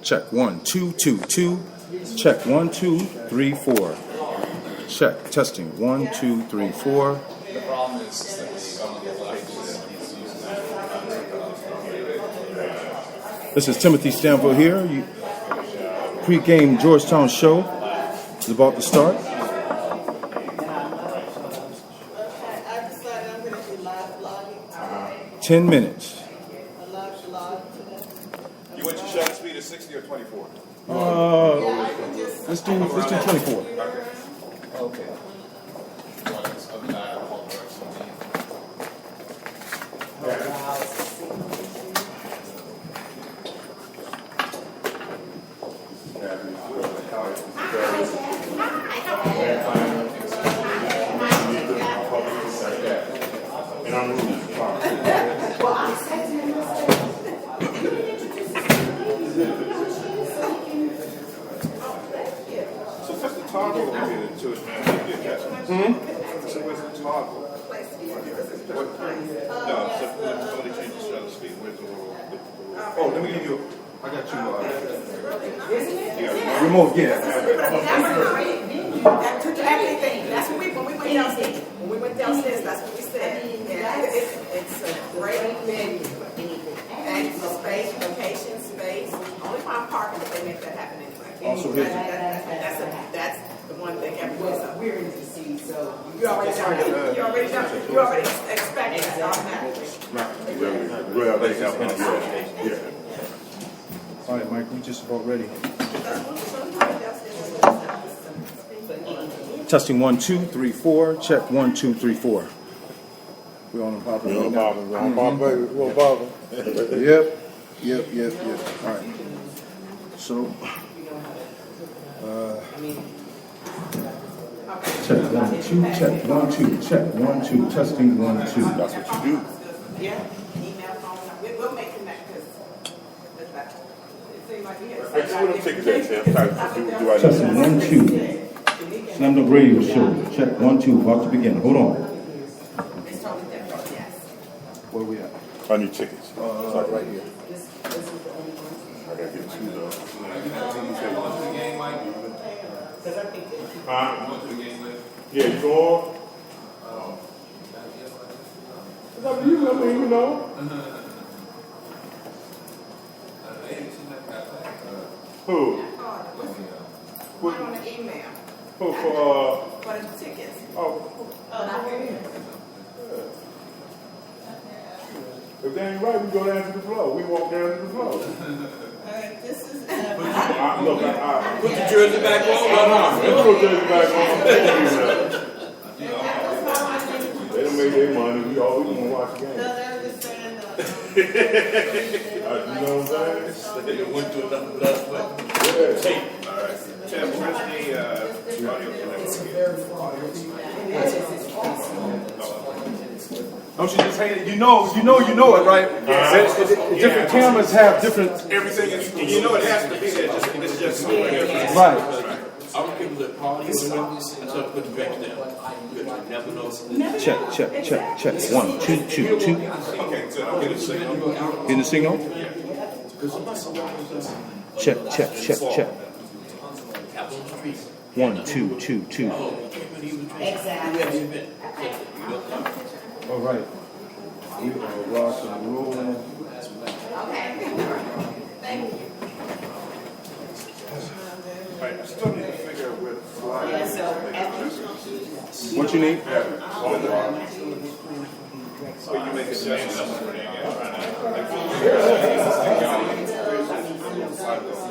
Check 1 2 2 2. Check 1 2 3 4. Check. Testing 1 2 3 4. The problem is that This is Timothy Stanville here. Pregame Georgetown show is about to start. I decided I'm going to do live vlogging. 10 minutes. A live vlog today. You want your shutter speed at 60 or 24? Let's do 24. Okay. So what's the toggle over here to it, man? So where's the toggle? No, so somebody change the shutter speed. Where's the little... Oh, let me give you... I got you... Remote, yeah. That's what when we went downstairs. When we went downstairs, that's what we said. Yeah, it's a great venue. Thanks for space, location, space. Only find parking if they make that happen anyway. Also, here's That's the one thing everyone's we're in DC, so you already expect that automatically. Well, they have one. Yeah. All right, Mike, we just about ready. Testing 1 2 3 4. Check 1 2 3 4. We on the pop right now. Yep. All right. So, check 1 2. Check 1 2. Check 1 2. Testing 1 2. That's what you do. Yeah, email, phone. We'll make connect because it seems like we had Hey, so what I'm taking that, Sam? Do I Testing 1 2. Slam Dunk Radio Show. Check 1 2. About to begin. Hold on. It's totally different, yes. Where we at? I need tickets. Right here. I gotta get two though. Yeah, you go on. It's up to you, I mean, you know. Who? One on the email Who for for the tickets. If they ain't right, we go down to the floor. We walk down to the floor. This is Look, Put the jersey back on. let's put jersey back on. They don't make their money. We all we want to watch the game. no, they're just saying You know what I'm saying? They went to another blood sweat. Yeah. All right. Tim, where's the audio Don't you just hate it? You know it, right? Different cameras have different. Everything is, you know it has to be there. It's just somewhere different. Right. I was people that party and start putting drinks down. You never know. Check. 1 2 2 2. Okay, so I'm getting a signal. In the signal? Check. 1 2 2 2. Exactly. All right. We are rocking and rolling. Okay. Thank you. I still need to figure out where the flyer is. What you need? So you make adjustments.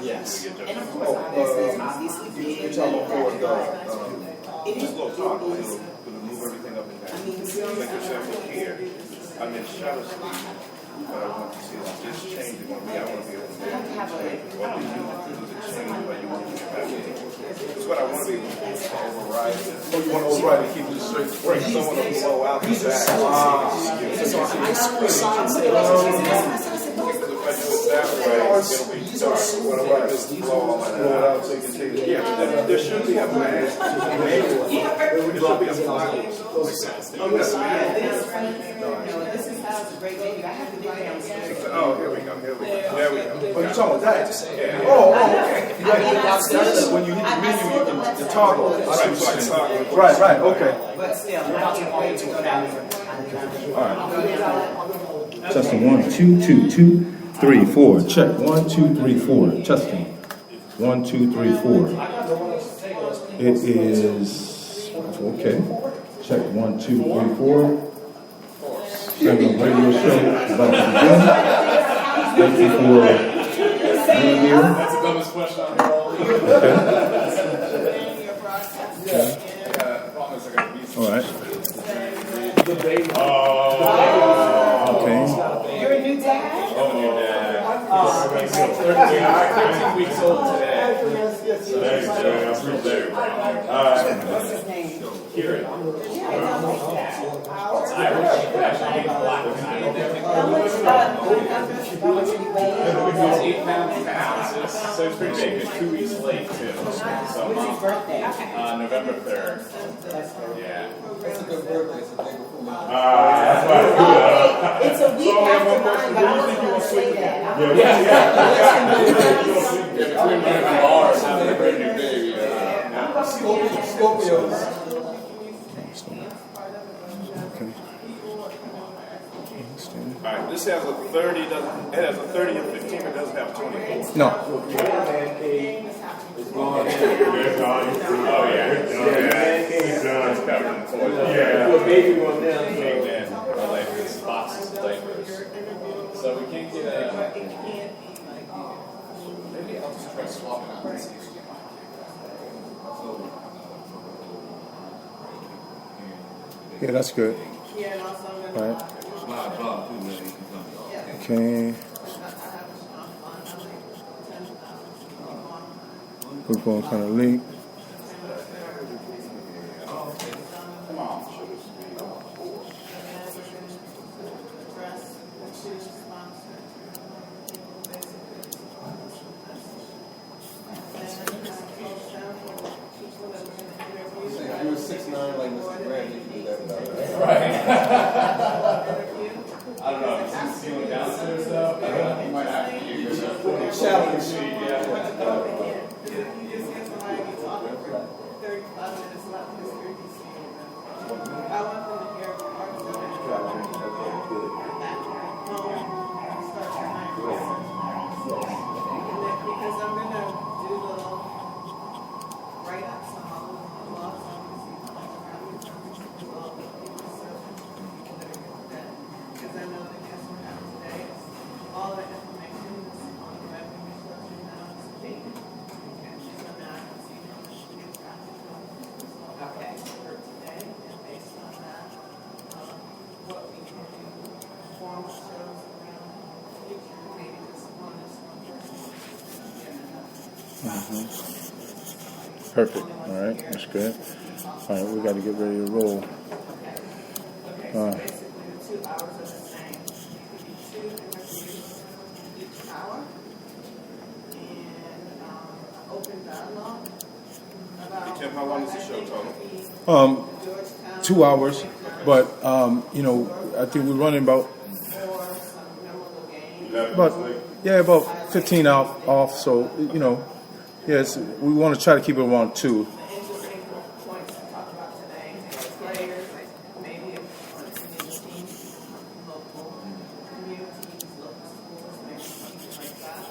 Yes. Just a little talk. We'll move everything up and down. Make yourself look here. I'm in shutter speed, but I want to see this change. I want to be able to do this change, but you want to get back in. That's what I want to be able to override. Oh, you want to override and keep it straight? Right. Someone will blow out the back. That way, it'll be dark. What I want to do is blow all that out. Yeah, there should be a mask. There should be a flag. This is how it's a great baby. I have to do it. Oh, here we go. There we go. Oh, you're talking about that? Yeah. Okay. That's when you hit the menu, you can the toggle. Right, so I can toggle. Right, okay. But still, I can't wait to go down there. Testing 1, 2, 2, 2, 3, 4. Check 1, 2, 3, 4. Testing 1, 2, 3, 4. It is okay. Check 1, 2, 3, 4. Segment radio show about to begin. Thank you for being here. That's the dumbest question I've ever heard. All right. Okay. You're a new dad? Oh, new dad. 13 weeks old today. So there's I'm still there. What's his name? Kieran. Yeah, I like that. Irish. Actually, he's black. How much do you weigh? He's 8 pounds and ounces, so it's pretty big. It's 2 weeks late too. So When's his birthday? November 3rd. Yeah. That's a good birthday. It's a day before mine. That's why I Oh, it's a week after mine, but I wasn't going to say that. between one of the bars having a brand new baby. Scorpios. All right, this has a 30, it has a 30 and 15, it doesn't have 24. No. Oh, yeah. It's covered in foil. Yeah. Baby one now. Amen. I like this boxes of diapers. So we can't get a. Maybe I'll just try swapping out and see if she can. Yeah, that's good. Yeah, and also I'm All going right. Okay. We're going kind of late. Come on, should this be? If you were 6'9" like Mr. Grant, you could do that without that. Right. I don't know. If he's feeling downstairs though, he might have to use a challenge. Yeah. I want them to hear parts of it. Because I'm going to do little write-ups on all of the blogs on because I know the guests we're having today, all the information is on the revenue structure now is taken. And so now I can see how much we get traffic for today, and based on that, what we can do, formal shows around the future, maybe this one person. Perfect. All right. That's good. All right. We got to get ready to roll. So basically the 2 hours are the same. It could be 2 interviews each hour, and open dialogue about Tim, how long is the show total? Georgetown 2 hours, but I think we're running about or some memorable game. about 15 off. So yes, we want to try to keep it around 2. The interesting points to talk about today is players, maybe if team, local communities, local schools, maybe something like that.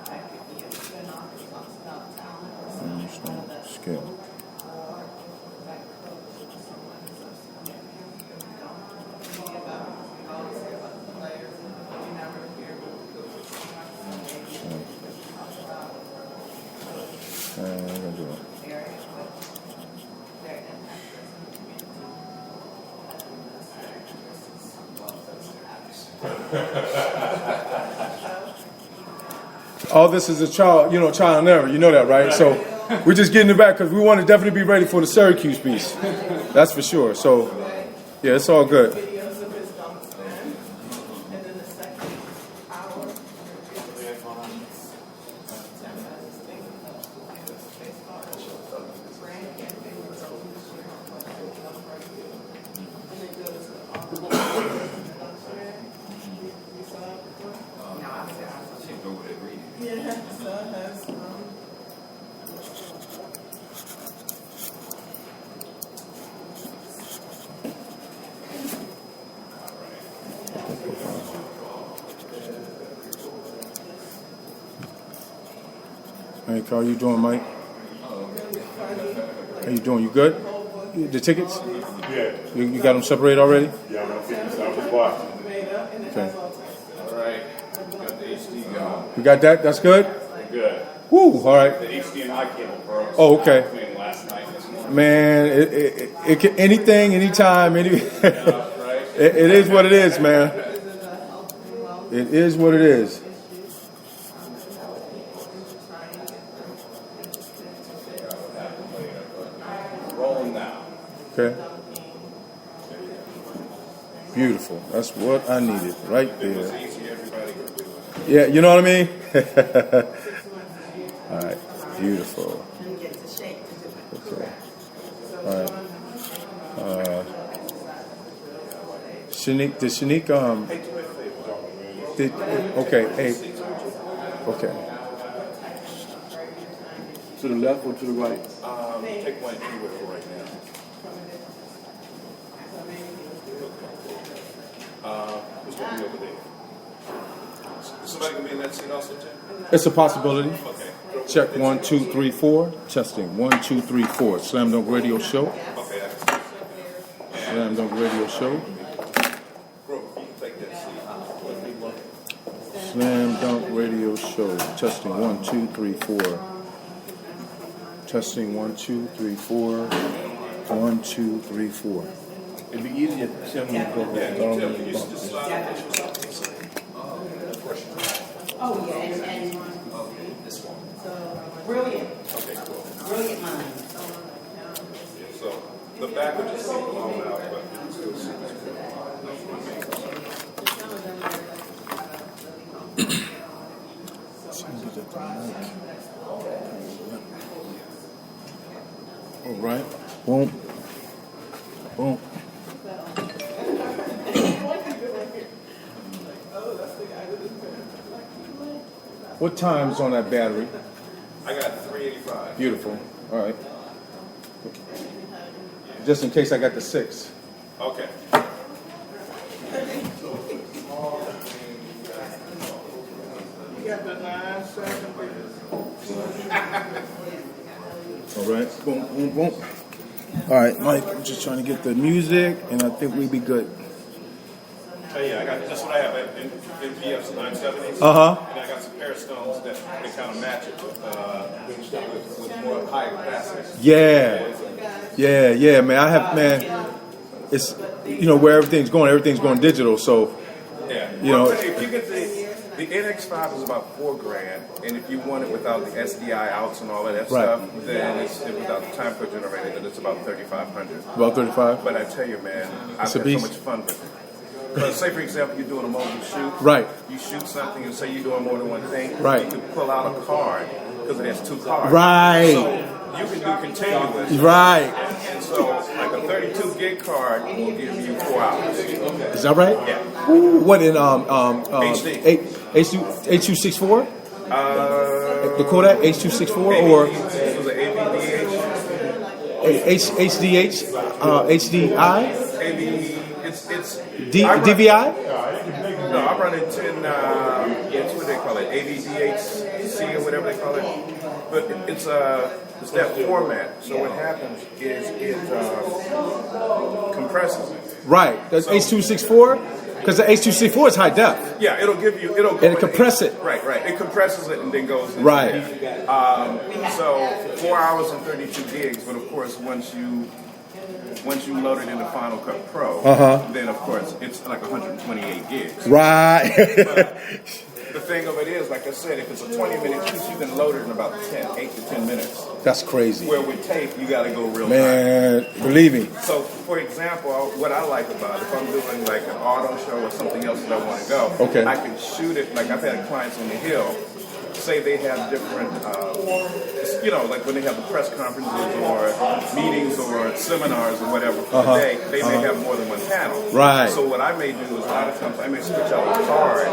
That could be a spin-off that talks about talent or something out of that That's good. school. Or that coach or someone who's a media about, we always hear about the players, and we never hear about the coaches. Maybe talk about We're gonna do it. areas with their impact in the community. All this is a trial and error. You know that, right? So we're just getting it back because we want to definitely be ready for the Syracuse piece. That's for sure. So yeah, it's all good. Videos of his dunk spin, and then the second hour. has, Hey, how you doing, Mike? How you doing? You good? The tickets? Yeah, You got them separated already? yeah, I'm gonna figure this out. Just watch. Okay. All right, got the HD going. You got that? That's good? Good. Woo, all right. The HDMI cable broke. Oh, okay. Between last night and this morning. Man, it can, anything, anytime, it is what it is, man. It is what it is. Rolling now. Okay. Beautiful. That's what I needed right It there. was easy, everybody could do it. Yeah, you know what I mean? All right. Beautiful. Okay. All right. Shanique, did Shanique, okay, hey, okay. To the left or to the right? Take one anywhere for right now. Who's gonna be over there? Somebody gonna be in that seat also, Tim? It's a possibility. Okay. Check 1, 2, 3, 4. Testing 1, 2, 3, 4. Slam Dunk Radio Show. Okay, Slam Dunk Radio Show. bro, you can take that seat. Slam Dunk Radio Show. Testing 1, 2, 3, 4. Testing 1, 2, 3, 4. 1, 2, 3, 4. It'd be easier to tell me to go back. Tim, can you just slide it? Oh, yeah, and brilliant, Okay, cool. brilliant mind. So the back would just seem blown out, but you can still see this. All right. Boom. Boom. What time's on that battery? I got 385. Beautiful. All right. Just in case I got the 6. Okay. you got the 9, 7, All right. Boom, boom, boom. All right, Mike, I'm just trying to get the music, and I think we'll be good. Oh yeah, I got that's what I have in PF's 970s. Uh-huh. And I got some Parastones that they kind of match it with more high capacity. Yeah, man. I have, man, it's, where everything's going digital, so, Yeah. You know- if you get the NX5 is about $4,000, and if you want it without the SDI outs and all of that Right. stuff, then it's without the time code generator, then it's about $3,500. about 35? But I tell you, man, I've It's a had so beast. much fun with it. But say, for example, you're doing a mobile shoot. Right. You shoot something and say you're doing more than one thing. Right. You can pull out a card because it has 2 cards. Right. So you can do continuous. Right. And so, like a 32 gig card will give you 4 hours. Is that right? Yeah. Ooh, what in HD. H.264? The Kodak H.264 or It was an AVDH. HDH, HDI, It's DVI? No, I run it in, it's what they call it, AVDHC or whatever they call it. But it's that format. So what happens is it compresses it. Right. That's H.264? Because the H.264 is high def. Yeah, it'll go And it compress it. Right. It compresses it and then goes into Right. it. So 4 hours and 32 gigs, but of course once you load it into Final Cut Pro, then of course it's like 128 gigs. Right. The thing of it is, like I said, if it's a 20-minute shoot, you can load it in about 8 to 10 minutes. That's crazy. Where with tape, you got to go real time. Man, believe me. So, for example, what I like about it, if I'm doing like an auto show or something else that I want to go, Okay. I can shoot it. Like I've had clients on the Hill say they have different, like when they have the press conferences or meetings or seminars or whatever for the day, they may have more than one panel. Right. So what I may do is a lot of times I may switch out a card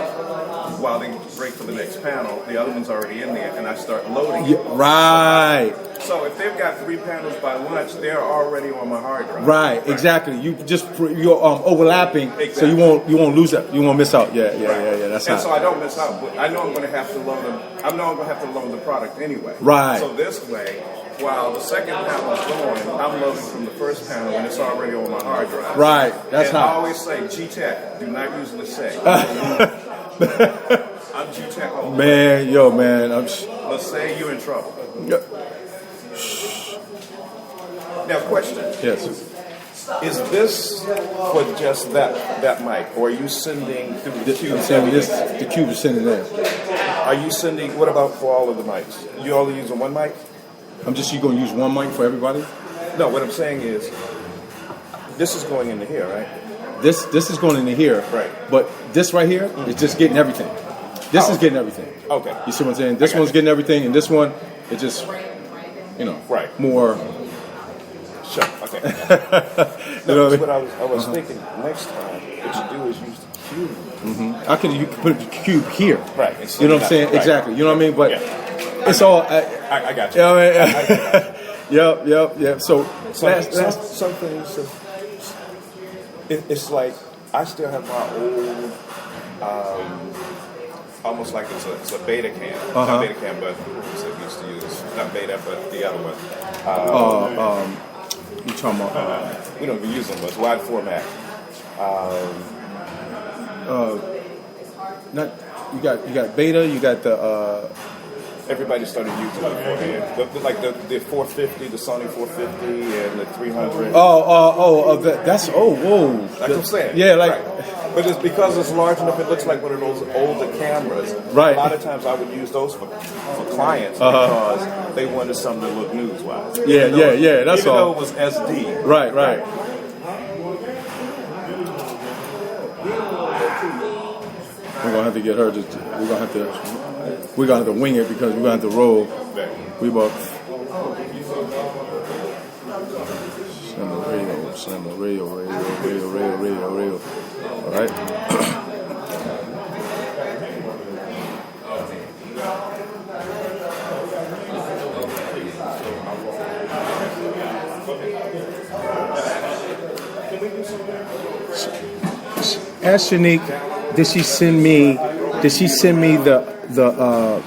while they break for the next panel, the other one's already in there, and I start loading. Yeah, right. So if they've got 3 panels by lunch, they're already on my hard drive. Right, exactly. You're overlapping, so Exactly. you won't lose it. You won't miss out. Yeah. That's And not. so I don't miss out. But I know I'm going to have to load them. I know I'm going to have to load the product anyway. Right. So this way, while the second panel is going, I'm loading from the first panel, and it's already on my hard drive. Right. That's and I not. always say G-Tech. Do not use Lassay. I'm G-Tech all the way. Man, yo, man. Lassay, you're in trouble. Yeah. Now, question. Yes. Is this for just that mic, or are you sending through the cube? I'm saying the cube is sending there. Are you sending? What about for all of the mics? You only using one mic? You gonna use one mic for everybody? No. What I'm saying is, this is going into here, right? This is going into here. Right. But this right here is just getting everything. This is getting everything. Okay. You see what I'm saying? This one's getting everything, and this one is just, Right. more. Sure. Okay. You know That's what I what I was thinking. Next time, what you do is use the cube. You can put the cube here. Right. You know what I'm saying? Right. Exactly. You know what I mean? But Yeah. it's all. I got you. You know what I mean? Yep. So Some things. It's like I still have my old, almost like it's a beta cam. Not beta cam, but what was it used to use? Not beta, but the other one. you talking about? We don't even use them, but it's wide format. Not you got beta. You got the. Everybody started using it beforehand. Like the 450, the Sony 450, and the 300. That's whoa. That's what I'm saying. Yeah, like. Right. But it's because it's large enough, it looks like one of those older cameras. Right. A lot of times I would use those for clients because they wanted something to look news-wise. Yeah. That's even all. though it was SD. Right. We're gonna have to get her to. We're gonna have to wing it because we're gonna have to roll. We both. Slam the radio. All right. Ask Shanique, did she send me the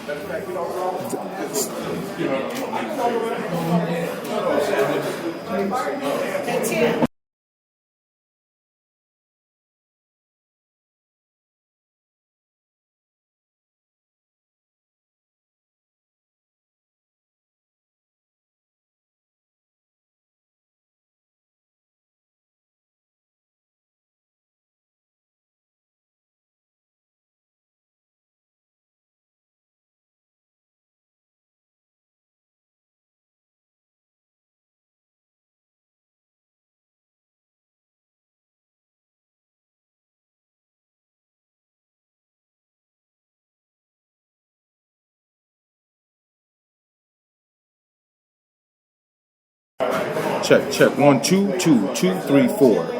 check 1 2 2 2 3 4.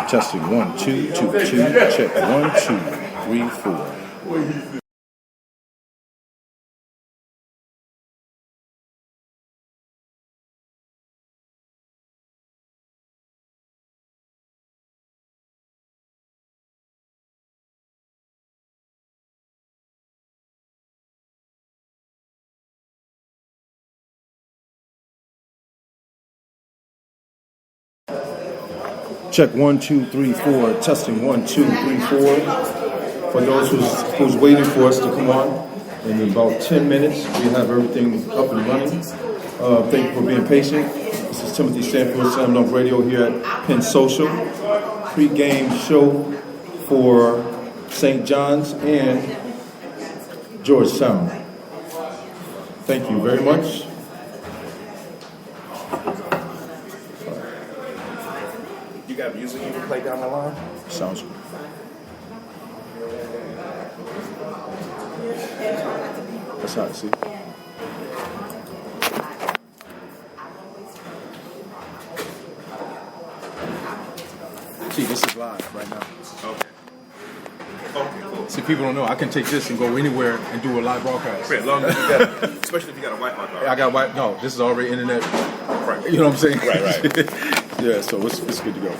Testing 1, 2, 2, 2. Check 1, 2, 3, 4. Check 1, 2, 3, 4. Testing 1, 2, 3, 4. For those who's waiting for us to come on, in about 10 minutes, we have everything up and running. Thank you for being patient. This is Timothy Sanford, Sam Love Radio here at PennSocial. Pre-game show for St. John's and Georgetown. Thank you very much. You got music you can play down the line? Sounds good. That's how I see. See, this is live right now. Okay. Okay, cool. See, people don't know. I can take this and go anywhere and do a live broadcast. As long as you got, especially if you got a white mark. I got white. No, this is already internet. Right. You know what I'm saying? Right. Yeah, so it's good to go.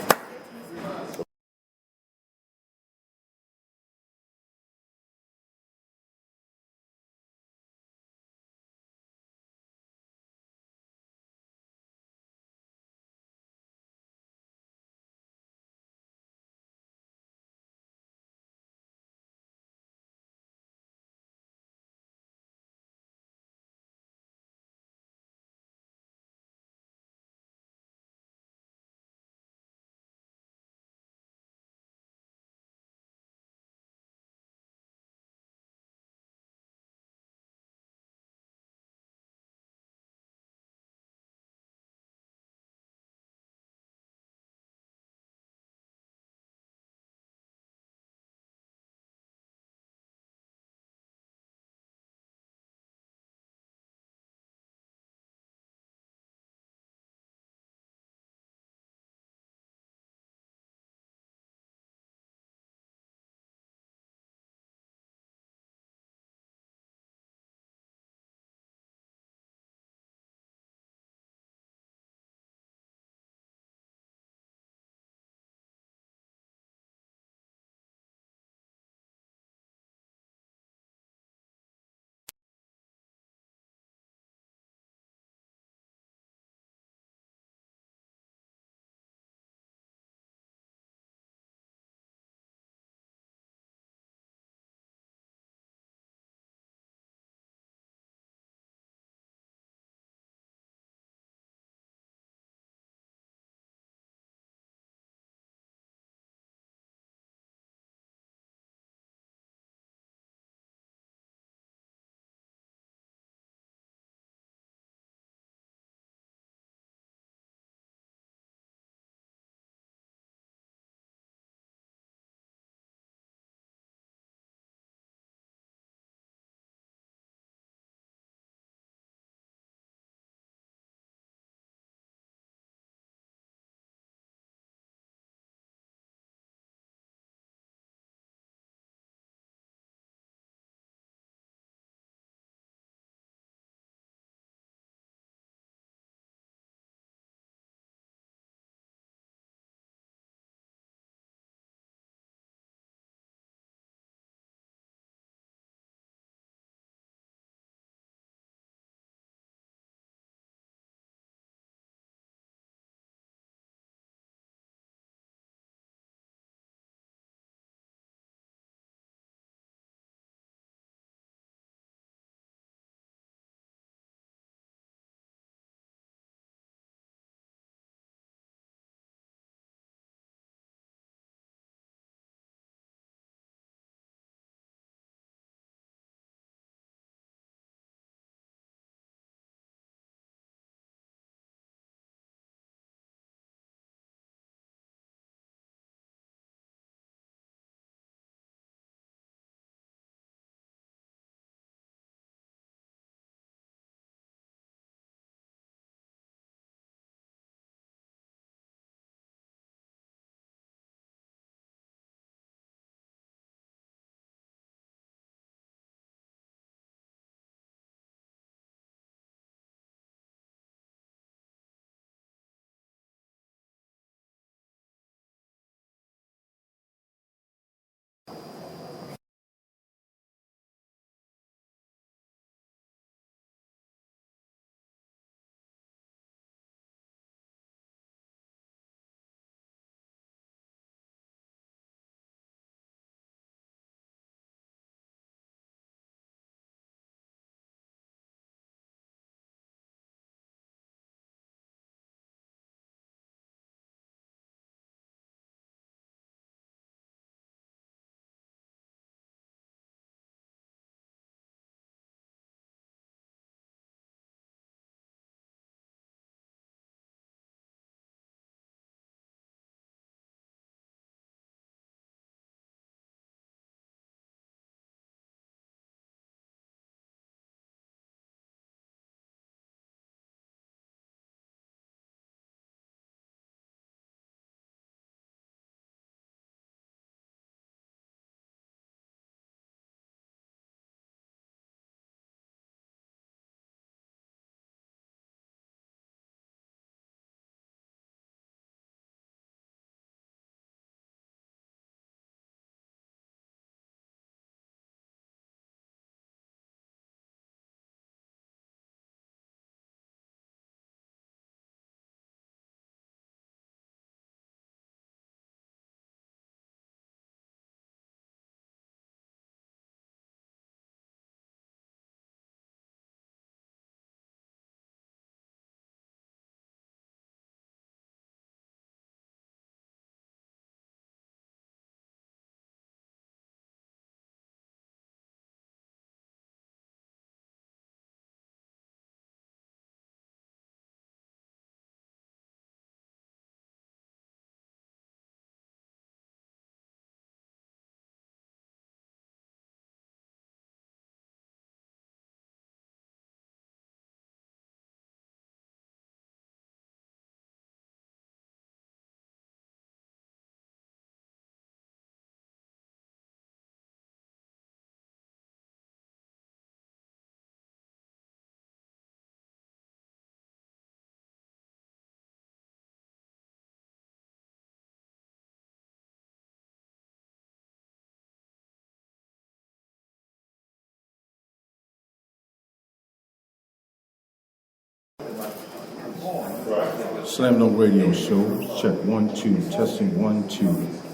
Slam Dunk Radio Show. Check 1 2. Testing 1 2.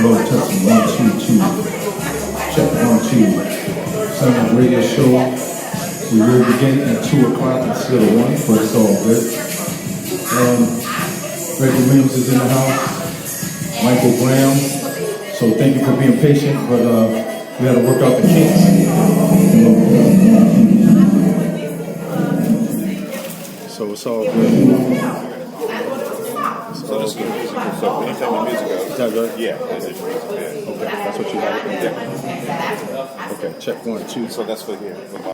Hello, testing 1, 2, 2. Check 1, 2. Sound radio show. We will begin at 2 o'clock instead of 1, but it's all good. Reggie Williams is in the house. Michael Graham. So thank you for being patient, but we had to work out the kinks. So it's all good. So this is good. So anytime the music goes. Is that good? Yeah, that's it. Yeah. Okay, that's what you like? Yeah. Okay, check 1, 2. So that's for here.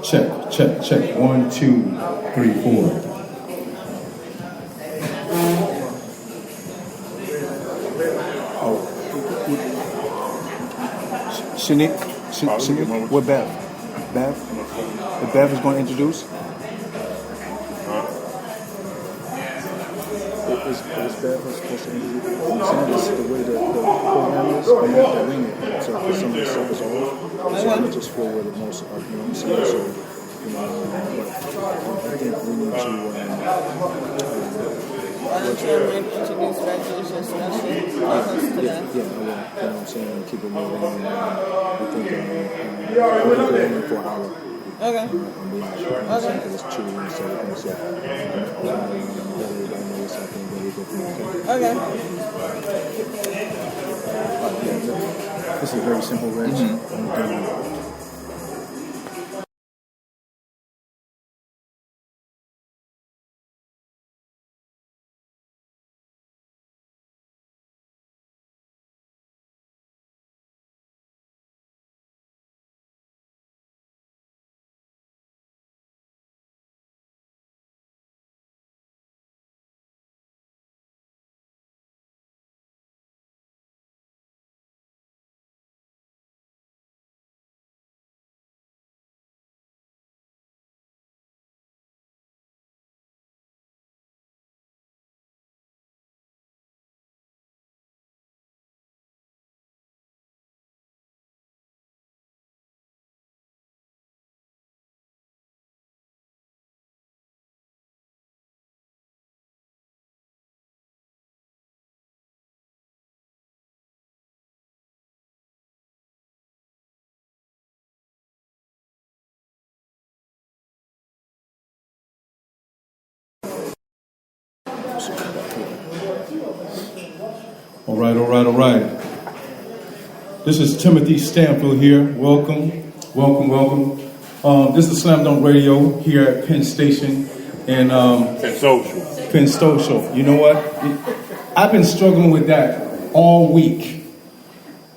Check, check, check. 1, 2, 3, 4. Shanique, what Bev? Bev? If Bev is going to introduce? Is Bev supposed to introduce? Saying this the way the program is, I'm going to have to wing it. So if some of the stuff is off, so I'm going to just flow with it most of you know what I'm saying? So, but I think we need to introduce resolution special. yeah, I will. You know what I'm saying? Keep it moving. I think we're going for an hour. Okay. Okay. It's chilly and so Okay. This is very simple, Reg. All right, all right, all right. This is Timothy Stanfield here. Welcome, welcome, welcome. This is Slam Dunk Radio here at Penn Station and PennSocial. You know what? I've been struggling with that all week.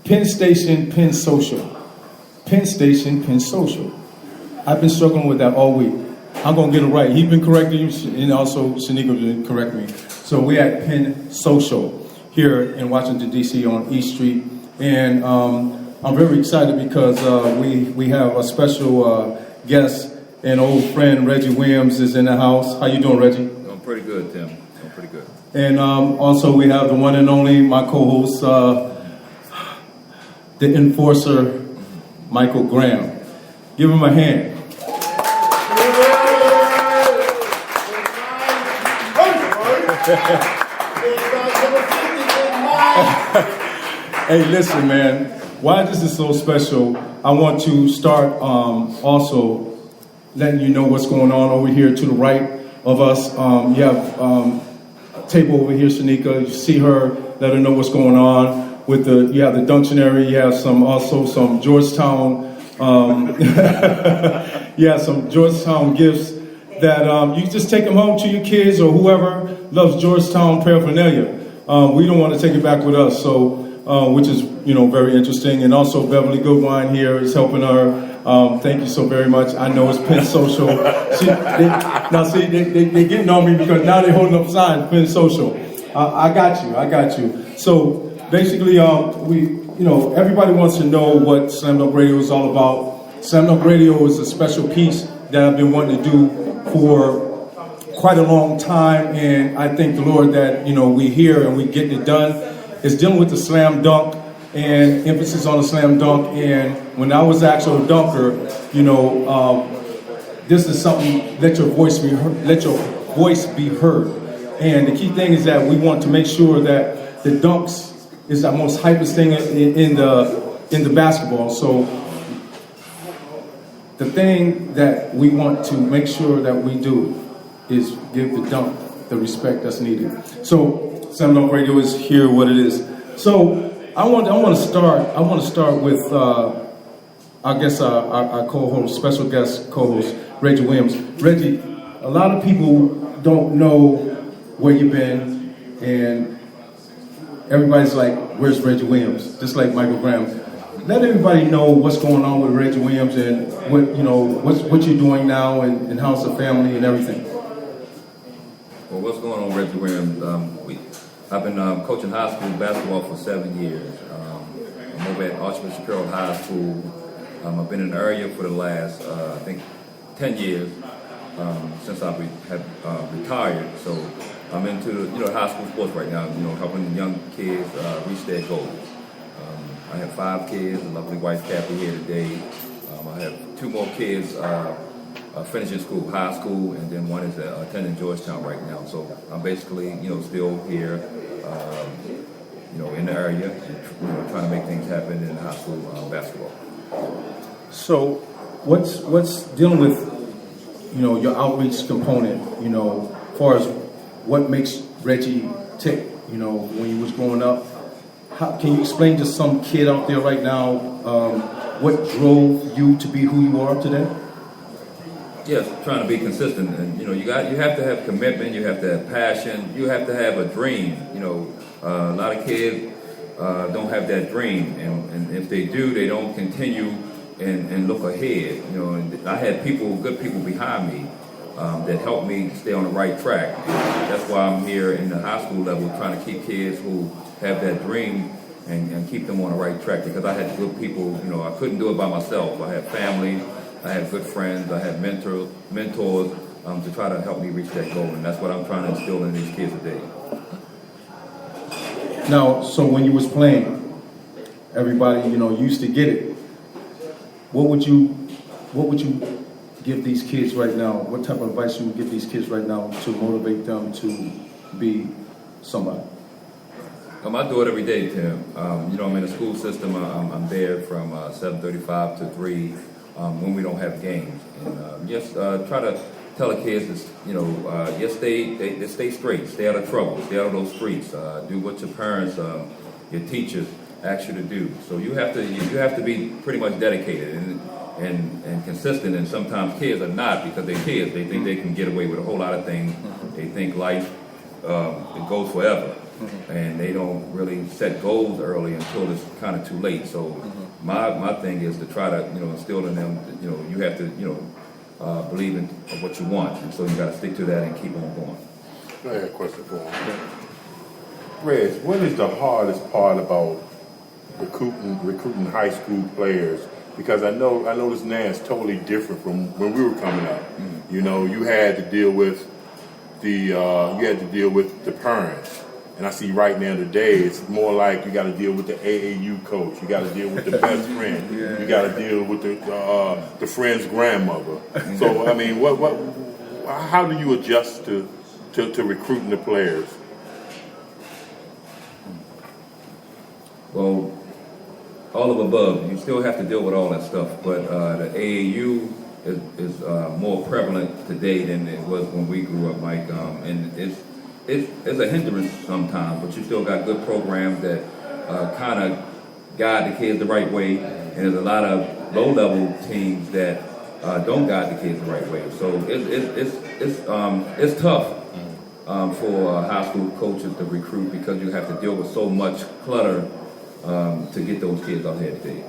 Penn Station, PennSocial. Penn Station, PennSocial. I've been struggling with that all week. I'm going to get it right. He's been correcting you, and also Shanika didn't correct me. So we're at PennSocial here in Washington, D.C. on East Street. And I'm very excited because we have a special guest, an old friend, Reggie Williams, is in the house. How you doing, Reggie? Doing pretty good, Tim. Doing pretty good. And also we have the one and only, my co-host, the enforcer, Michael Graham. Give him a hand. Hey, listen, man. Why this is so special, I want to start also letting you know what's going on over here to the right of us. You have a table over here, Shanika. You see her, let her know what's going on. With you have the Dunctionary, you have some Georgetown, you have some Georgetown gifts that you just take them home to your kids or whoever loves Georgetown paraphernalia. We don't want to take it back with us, so which is very interesting. And also Beverly Goodwine here is helping her. Thank you so very much. I know it's PennSocial. They're getting on me because now they're holding up signs, PennSocial. I got you. So basically, everybody wants to know what Slam Dunk Radio is all about. Slam Dunk Radio is a special piece that I've been wanting to do for quite a long time, and I thank the Lord that we're here and we're getting it done. It's dealing with the slam dunk and emphasis on the slam dunk. And when I was actual dunker, this is something. Let your voice be heard. Let your voice be heard. And the key thing is that we want to make sure that the dunks is the most hypest thing in the basketball. So the thing that we want to make sure that we do is give the dunk the respect that's needed. So Slam Dunk Radio is here, what it is. So I want to start with I guess our co-host, special guest co-host, Reggie Williams. Reggie, a lot of people don't know where you've been, and everybody's like, "Where's Reggie Williams?" Just like Michael Graham. Let everybody know what's going on with Reggie Williams and what you're doing now and how's the family and everything. Well, what's going on, Reggie Williams? I've been coaching high school basketball for 7 years. I'm over at Archbishop Carroll High School. I've been in the area for the last, 10 years since I have retired. So I'm into high school sports right now. Helping young kids reach their goals. I have 5 kids, a lovely wife Kathy here today. I have 2 more kids finishing school, high school, and then one is attending Georgetown right now. So I'm basically, still here, in the area, and, trying to make things happen in high school basketball. So, what's dealing with, your outreach component, as far as what makes Reggie tick, when you was growing up? Can you explain to some kid out there right now what drove you to be who you are today? Yes, trying to be consistent, and you have to have commitment, you have to have passion, you have to have a dream. A lot of kids don't have that dream, and if they do, they don't continue and look ahead. And I had good people behind me that helped me stay on the right track. And that's why I'm here in the high school level, trying to keep kids who have that dream and keep them on the right track. Because I had good people, I couldn't do it by myself. I had family. I had good friends, I had mentors to try to help me reach that goal, and that's what I'm trying to instill in these kids today. Now, so when you was playing, everybody, used to get it. What would you give these kids right now? What type of advice you would give these kids right now to motivate them to be somebody? I do it every day, Tim. I'm in the school system. I'm there from 7:35 to 3. When we don't have games, and try to tell the kids to, yes, they stay straight, stay out of trouble, stay out of those streets, do what your parents, your teachers ask you to do. So you have to be pretty much dedicated and consistent. And sometimes kids are not, because they're kids. They think they can get away with a whole lot of things. They think life it goes forever, and they don't really set goals early until it's kind of too late. So my thing is to try to instill in them that, you have to believe in what you want, and so you got to stick to that and keep on going. I have a question for him. Reg, what is the hardest part about recruiting high school players? Because I noticed now it's totally different from when we were coming up. You had to deal with the parents, and I see right now today it's more like you got to deal with the AAU coach, you got to deal with the best friend, you got to deal with the friend's grandmother. So I mean, how do you adjust to recruiting the players? Well, all of above. You still have to deal with all that stuff, but the AAU is more prevalent today than it was when we grew up, Mike. And it's a hindrance sometimes, but you still got good programs that kind of guide the kids the right way, and there's a lot of low-level teams that don't guide the kids the right way. So it's tough for high school coaches to recruit, because you have to deal with so much clutter to get those kids out here today.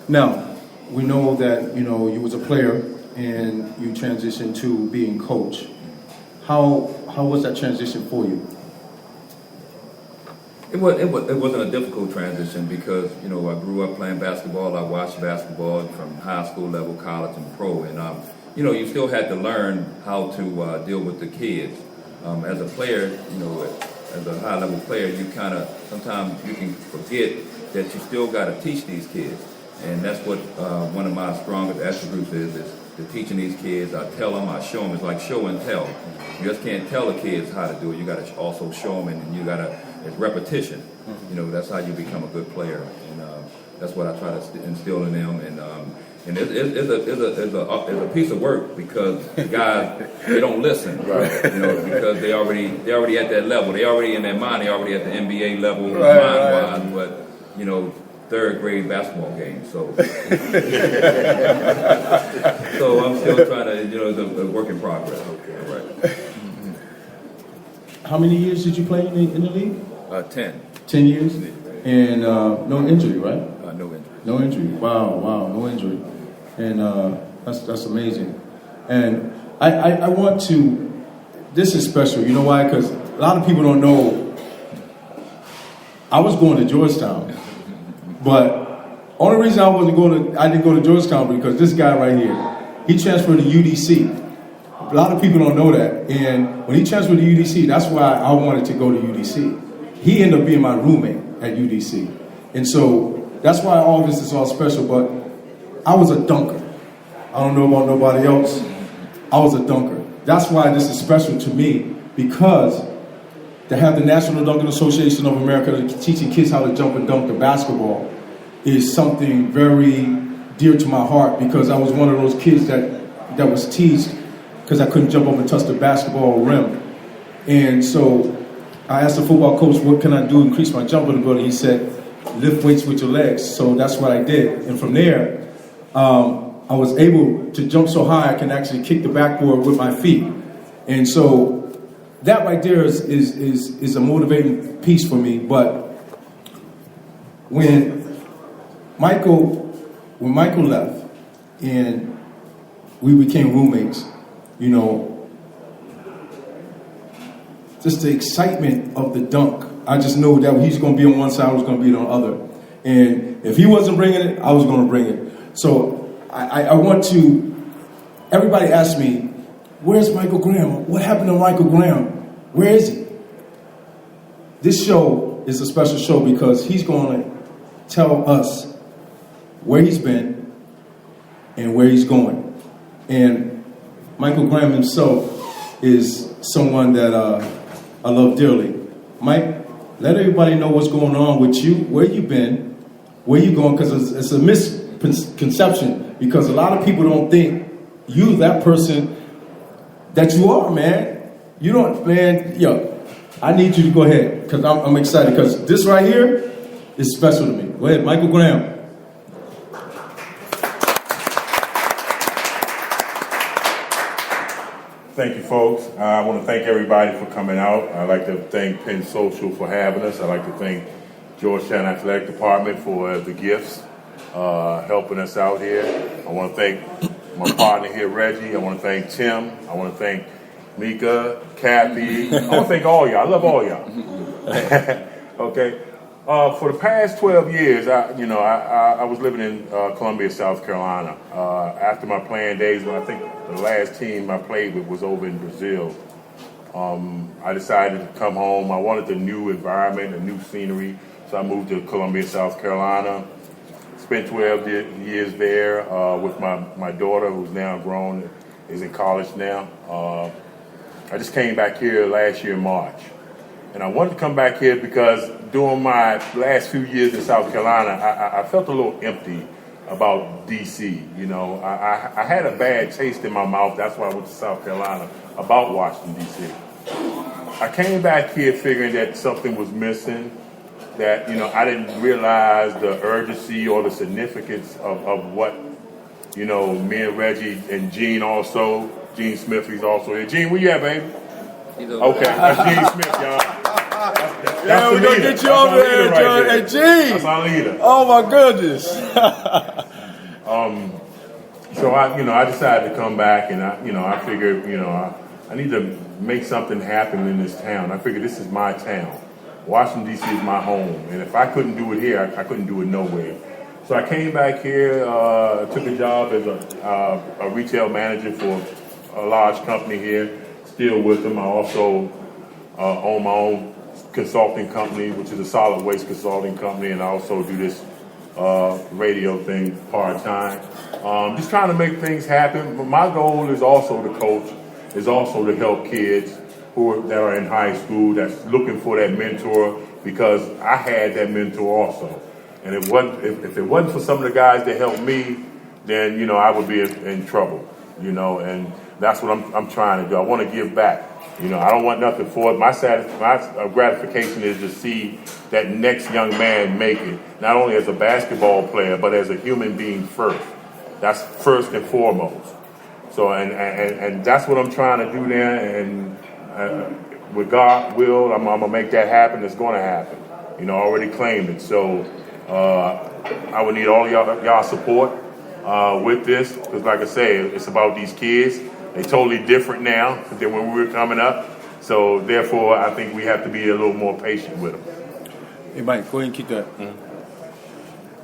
Now, we know that you was a player and you transitioned to being coach. How was that transition for you? It wasn't a difficult transition, because I grew up playing basketball. I watched basketball from high school level, college, and pro, and you still had to learn how to deal with the kids. As a player, as a high level player, you kind of sometimes you can forget that you still got to teach these kids, and that's what one of my strongest attributes is to teaching these kids. I tell them, I show them. It's like show and tell. You just can't tell the kids how to do it. You got to also show them, and you got to. It's repetition. That's how you become a good player, and that's what I try to instill in them. And it's a piece of work, because the guys, they don't listen, because they already at that level. They already in their mind. They already at the NBA level mind-wise, but third grade basketball game. So, so I'm still trying to, it's a work in progress. Okay, right. How many years did you play in the league? 10. 10 years? And no injury, right? No injury. No injury. Wow, no injury. And that's amazing. And I want to, this is special. You know why? Because a lot of people don't know I was going to Georgetown. But only reason I didn't go to Georgetown, because this guy right here, he transferred to UDC. A lot of people don't know that. And when he transferred to UDC, that's why I wanted to go to UDC. He ended up being my roommate at UDC. And so that's why all this is all special. But I was a dunker. I don't know about nobody else. I was a dunker. That's why this is special to me, because to have the National Dunking Association of America teaching kids how to jump and dunk the basketball is something very dear to my heart, because I was one of those kids that was teased because I couldn't jump up and touch the basketball rim. And so I asked the football coach, what can I do to increase my jumping ability? He said, lift weights with your legs. So that's what I did. And from there, I was able to jump so high I can actually kick the backboard with my feet. And so that right there is a motivating piece for me. But when Michael left and we became roommates, just the excitement of the dunk. I just knew that he's going to be on one side, I was going to be on the other. And if he wasn't bringing it, I was going to bring it. So I want to, everybody asks me, where's Michael Graham? What happened to Michael Graham? Where is he? This show is a special show because he's going to tell us where he's been and where he's going. And Michael Graham himself is someone that I love dearly. Mike, let everybody know what's going on with you, where you've been, where you're going, because it's a misconception, because a lot of people don't think you that person that you are, man. You don't, man, yo, I need you to go ahead, because I'm excited, because this right here is special to me. Go ahead, Michael Graham. Thank you, folks. I want to thank everybody for coming out. I'd like to thank PennSocial for having us. I'd like to thank Georgetown Athletic Department for the gifts, helping us out here. I want to thank my partner here, Reggie. I want to thank Tim. I want to thank Mika, Kathy. I want to thank all y'all. I love all y'all. Okay. For the past 12 years, I was living in Columbia, South Carolina. After my playing days, I think the last team I played with was over in Brazil. I decided to come home. I wanted a new environment, a new scenery, so I moved to Columbia, South Carolina. Spent 12 years there with my daughter, who's now grown, is in college now. I just came back here last year in March. And I wanted to come back here because during my last few years in South Carolina, I felt a little empty about D.C. You know, I had a bad taste in my mouth. That's why I went to South Carolina about Washington, D.C. I came back here figuring that something was missing, that, I didn't realize the urgency or the significance of what, me and Reggie and Gene also. Gene Smith, he's also here. Gene, where you at, baby? Okay, that's Gene Smith, y'all. Yeah, we're going to get you over there, John. Hey, Gene. That's our leader. Oh, my goodness. So I decided to come back, and I figured, I need to make something happen in this town. I figured this is my town. Washington, D.C. is my home, and if I couldn't do it here, I couldn't do it nowhere. So I came back here, took a job as a retail manager for a large company here, still with them. I also own my own consulting company, which is a solid waste consulting company, and I also do this radio thing part-time. Just trying to make things happen. But my goal is also to coach, is also to help kids that are in high school that's looking for that mentor, because I had that mentor also. And if it wasn't for some of the guys that helped me, then, I would be in trouble, and that's what I'm trying to do. I want to give back. I don't want nothing for it. My gratification is to see that next young man make it, not only as a basketball player, but as a human being first. That's first and foremost. So, and that's what I'm trying to do there, and with God will, I'm going to make that happen. It's going to happen. I already claimed it. So I would need all y'all support with this, because like I say, it's about these kids. They're totally different now than when we were coming up. So therefore, I think we have to be a little more patient with them. Hey, Mike, go ahead and keep that.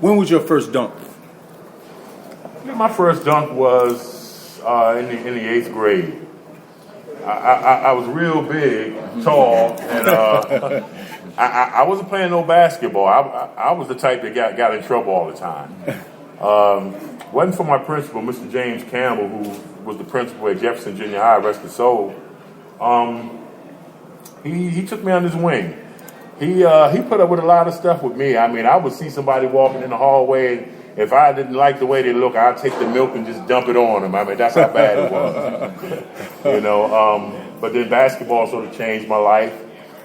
When was your first dunk? My first dunk was in the 8th grade. I was real big, tall, and I wasn't playing no basketball. I was the type that got in trouble all the time. Wasn't for my principal, Mr. James Campbell, who was the principal at Jefferson Junior High, rest his soul. He took me on his wing. He put up with a lot of stuff with me. I mean, I would see somebody walking in the hallway, and if I didn't like the way they look, I'd take the milk and just dump it on them. I mean, that's how bad it was. But then basketball sort of changed my life.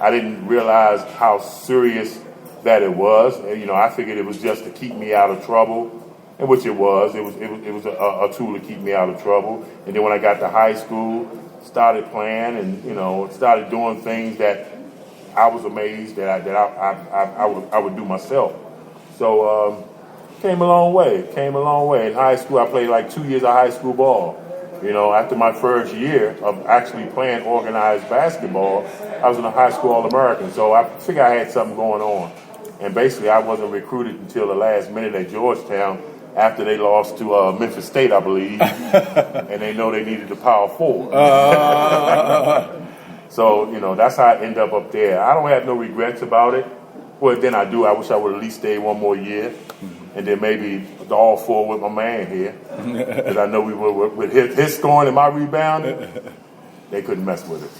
I didn't realize how serious that it was. I figured it was just to keep me out of trouble. And which it was. It was a tool to keep me out of trouble. And then when I got to high school, started playing and started doing things that I was amazed that I would do myself. So came a long way. In high school, I played like 2 years of high school ball. After my first year of actually playing organized basketball, I was in a high school All-American. So I figured I had something going on. And basically, I wasn't recruited until the last minute at Georgetown, after they lost to Memphis State, I believe, and they know they needed the power forward. So, that's how I end up there. I don't have no regrets about it. Well, then I do. I wish I would at least stay one more year, and then maybe all four with my man here, because I know we were with his scoring and my rebounding, they couldn't mess with it.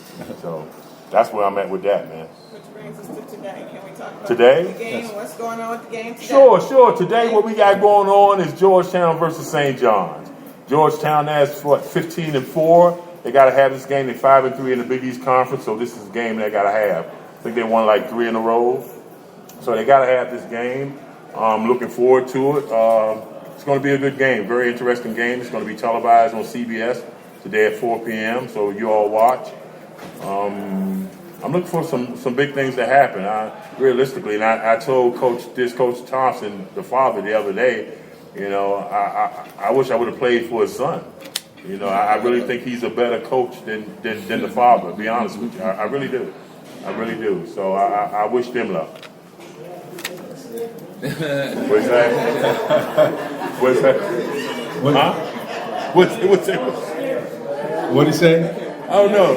So that's where I'm at with that, man. Which brings us to today. Can we talk about Today? the game? What's going on with the game today? Sure. Today what we got going on is Georgetown versus St. John's. Georgetown now is 15-4. They got to have this game. They're 5-3 in the Big East Conference, so this is a game they got to have. I think they won like 3 in a row, so they got to have this game. I'm looking forward to it. It's going to be a good game, very interesting game. It's going to be televised on CBS today at 4 p.m. So you all watch. I'm looking for some big things to happen. Realistically, and I told Coach Thompson, the father, the other day. I wish I would have played for his son. I really think he's a better coach than the father. To be honest with you, I really do. I really do. So I wish them luck. What's that? What's that? What? Huh? What's that? What'd he say? I don't know.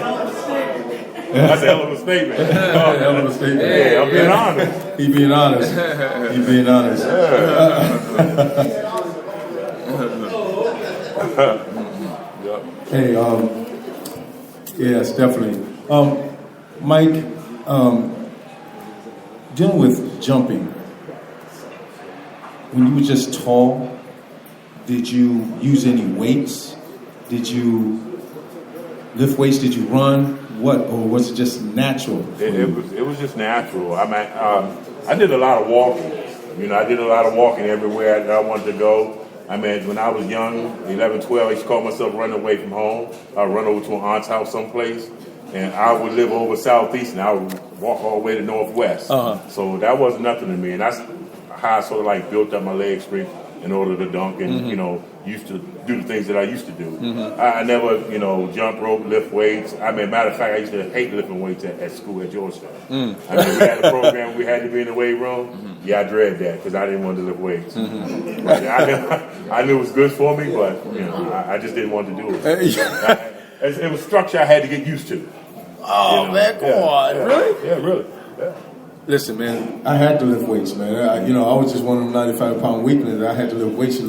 That's a hell of a statement. Hell of a statement. Yeah, I'm being honest. He being honest. He being honest. Hey, yes, definitely. Mike, dealing with jumping, when you were just tall, did you use any weights? Did you lift weights? Did you run? What, or was it just natural? It was just natural. I did a lot of walking. I did a lot of walking everywhere that I wanted to go. When I was young, 11, 12, I used to call myself running away from home. I'd run over to an aunt's house someplace, and I would live over southeast, and I would walk all the way to northwest. So that wasn't nothing to me, and that's how I sort of like built up my leg strength in order to dunk and, used to do the things that I used to do. I never, jump rope, lift weights. Matter of fact, I used to hate lifting weights at school at Georgetown. We had a program where we had to be in the weight room. Yeah, I dread that because I didn't want to lift weights. I knew it was good for me, but, I just didn't want to do it. It was structure I had to get used to. Oh, man, come on. Really? Yeah, really. Yeah. Listen, man, I had to lift weights, man. I was just one of them 95-pound weaklings. I had to lift weights,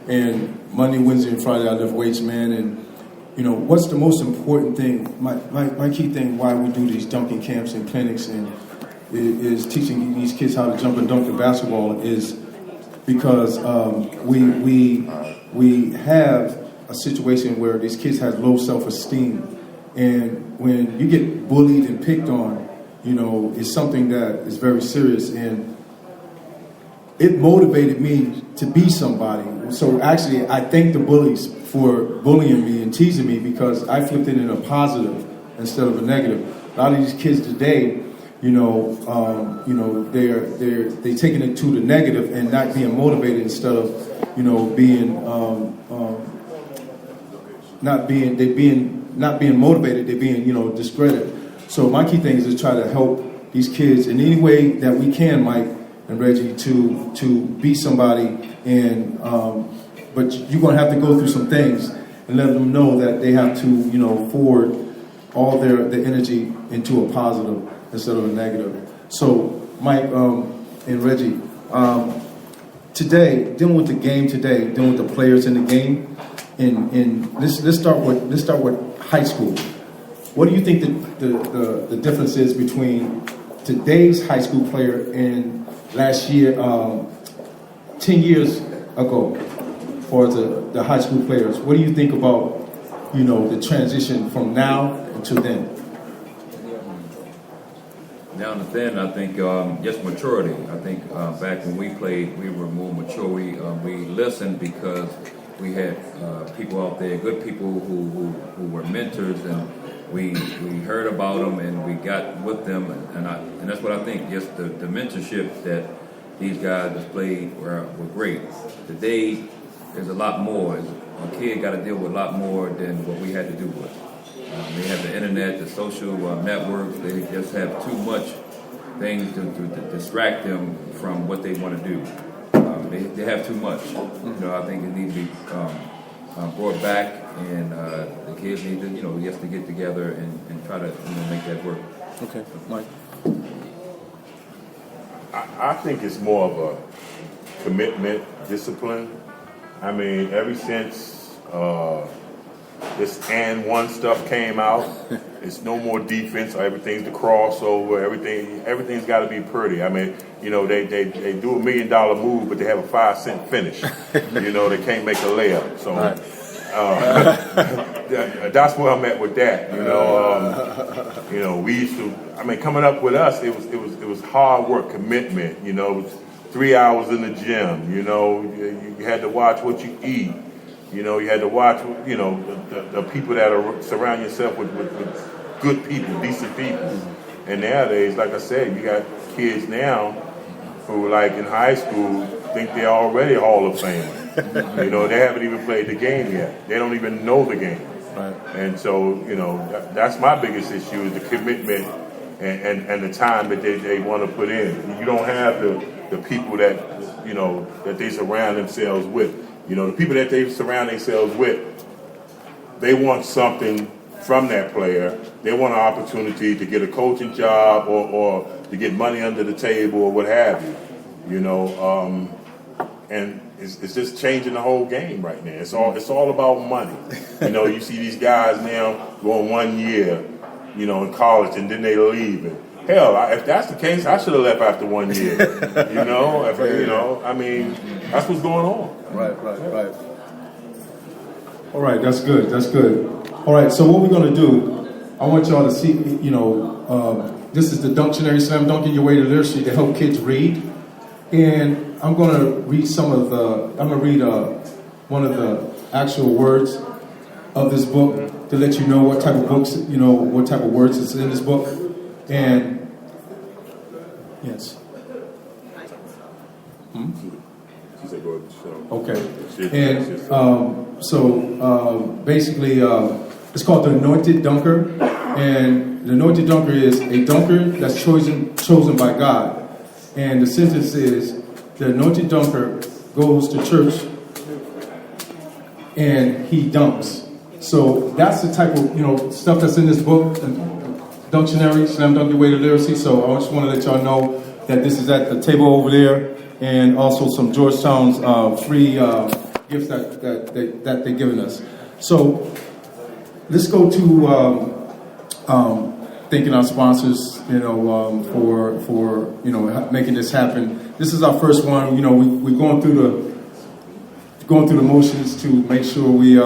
and Monday, Wednesday, and Friday I lift weights, man. And, what's the most important thing, my key thing why we do these dunking camps and clinics and is teaching these kids how to jump and dunk the basketball is because we have a situation where these kids have low self-esteem. And when you get bullied and picked on, it's something that is very serious, and it motivated me to be somebody. So actually, I thank the bullies for bullying me and teasing me because I flipped it in a positive instead of a negative. A lot of these kids today, they're taking it to the negative and not being motivated instead of, being not being motivated. They're being discredited. So my key thing is to try to help these kids in any way that we can, Mike and Reggie, to be somebody. And but you're going to have to go through some things and let them know that they have to, forward all their energy into a positive instead of a negative. So Mike and Reggie, today, dealing with the game today, dealing with the players in the game, and let's start with high school. What do you think the difference is between today's high school player and last year, 10 years ago, for the high school players? What do you think about, the transition from now until then? Down to then, I think just maturity. I think back when we played, we were more mature. We listened because we had people out there, good people who were mentors, and we heard about them and we got with them, and that's what I think. Just the mentorship that these guys displayed were great. Today, there's a lot more. A kid got to deal with a lot more than what we had to do with. They have the internet, the social networks. They just have too much things to distract them from what they want to do. They have too much. I think it needs to be brought back, and the kids need to, just to get together and try to, make that work. Okay, Mike. I think it's more of a commitment, discipline. Ever since this and one stuff came out, it's no more defense. Everything's the crossover. Everything's got to be pretty. They do $1 million move, but they have a 5-cent finish. They can't make a layup. So That's where I'm at with that. We used to. I mean, coming up with us, it was hard work, commitment. It was 3 hours in the gym. You had to watch what you eat. You had to watch. The people that are surround yourself with good people, decent people. And nowadays, like I said, you got kids now who, like in high school, think they're already Hall of Famers. They haven't even played the game yet. They don't even know the game. Right. And so, that's my biggest issue is the commitment and the time that they want to put in. You don't have the people that, that they surround themselves with. The people that they surround themselves with, they want something from that player. They want an opportunity to get a coaching job or to get money under the table or what have you. And it's just changing the whole game right now. It's all about money. You see these guys now going 1 year, in college, and then they leave. And hell, if that's the case, I should have left after 1 year. I mean, that's what's going on. Right. All right, that's good. All right, so what we're going to do, I want y'all to see, this is the Dunctionary, Slam Dunking Your Way to Literacy to help kids read. And I'm going to read one of the actual words of this book to let you know what type of books, what type of words is in this book. And, yes. She said, go ahead, show. Okay. And basically, it's called the Anointed Dunker. And the Anointed Dunker is a dunker that's chosen by God. And the sentence is, the Anointed Dunker goes to church and he dunks. So that's the type of, stuff that's in this book, Dunctionary, Slam Dunk Your Way to Literacy. So I just want to let y'all know that this is at the table over there, and also some Georgetown's free gifts that they're giving us. So let's go to thanking our sponsors, for making this happen. This is our first one. We're going through the motions to make sure we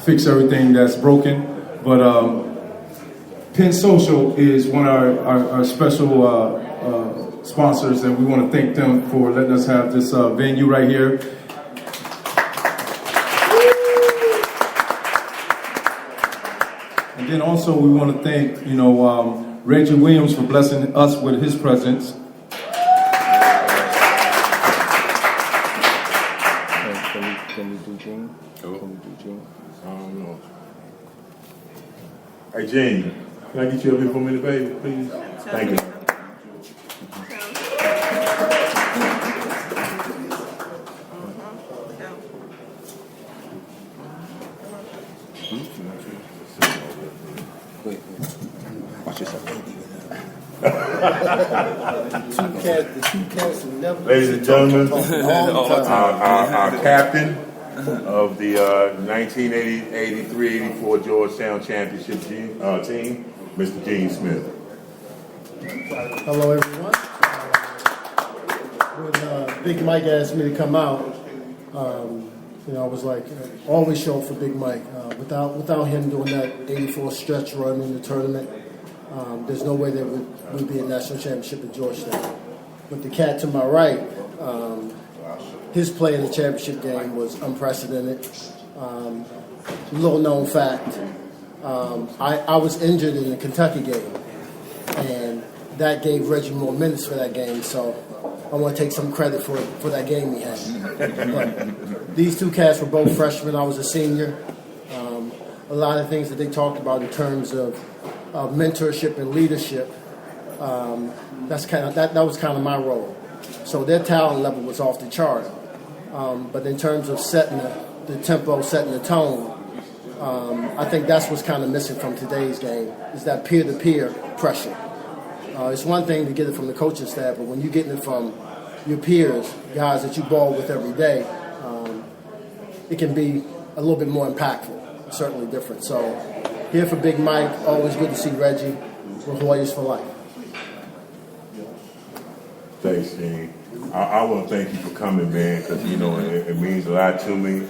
fix everything that's broken. But PennSocial is one of our special sponsors, and we want to thank them for letting us have this venue right here. And then also we want to thank, Reggie Williams for blessing us with his presence. Can we do Gene? I don't know. Hey, Gene, can I get you up here for a minute, baby, please? Thank you. Watch yourself. Ladies and gentlemen, our captain of the 1983-84 Georgetown Championship team, Mr. Gene Smith. Hello, everyone. When Big Mike asked me to come out, I was like, always show up for Big Mike. Without him doing that 84 stretch run in the tournament, there's no way there would be a national championship in Georgetown. But the cat to my right, his play in the championship game was unprecedented. Little known fact, I was injured in the Kentucky game, and that gave Reggie more minutes for that game, so I want to take some credit for that game he had. But these two cats were both freshmen. I was a senior. A lot of things that they talked about in terms of mentorship and leadership, that was kind of my role. So their talent level was off the chart. But in terms of setting the tempo, setting the tone, I think that's what's kind of missing from today's game, is that peer-to-peer pressure. It's one thing to get it from the coaching staff, but when you're getting it from your peers, guys that you ball with every day, it can be a little bit more impactful, certainly different. So here for Big Mike, always good to see Reggie. We're Warriors for life. Thanks, Gene. I want to thank you for coming, man, because, it means a lot to me.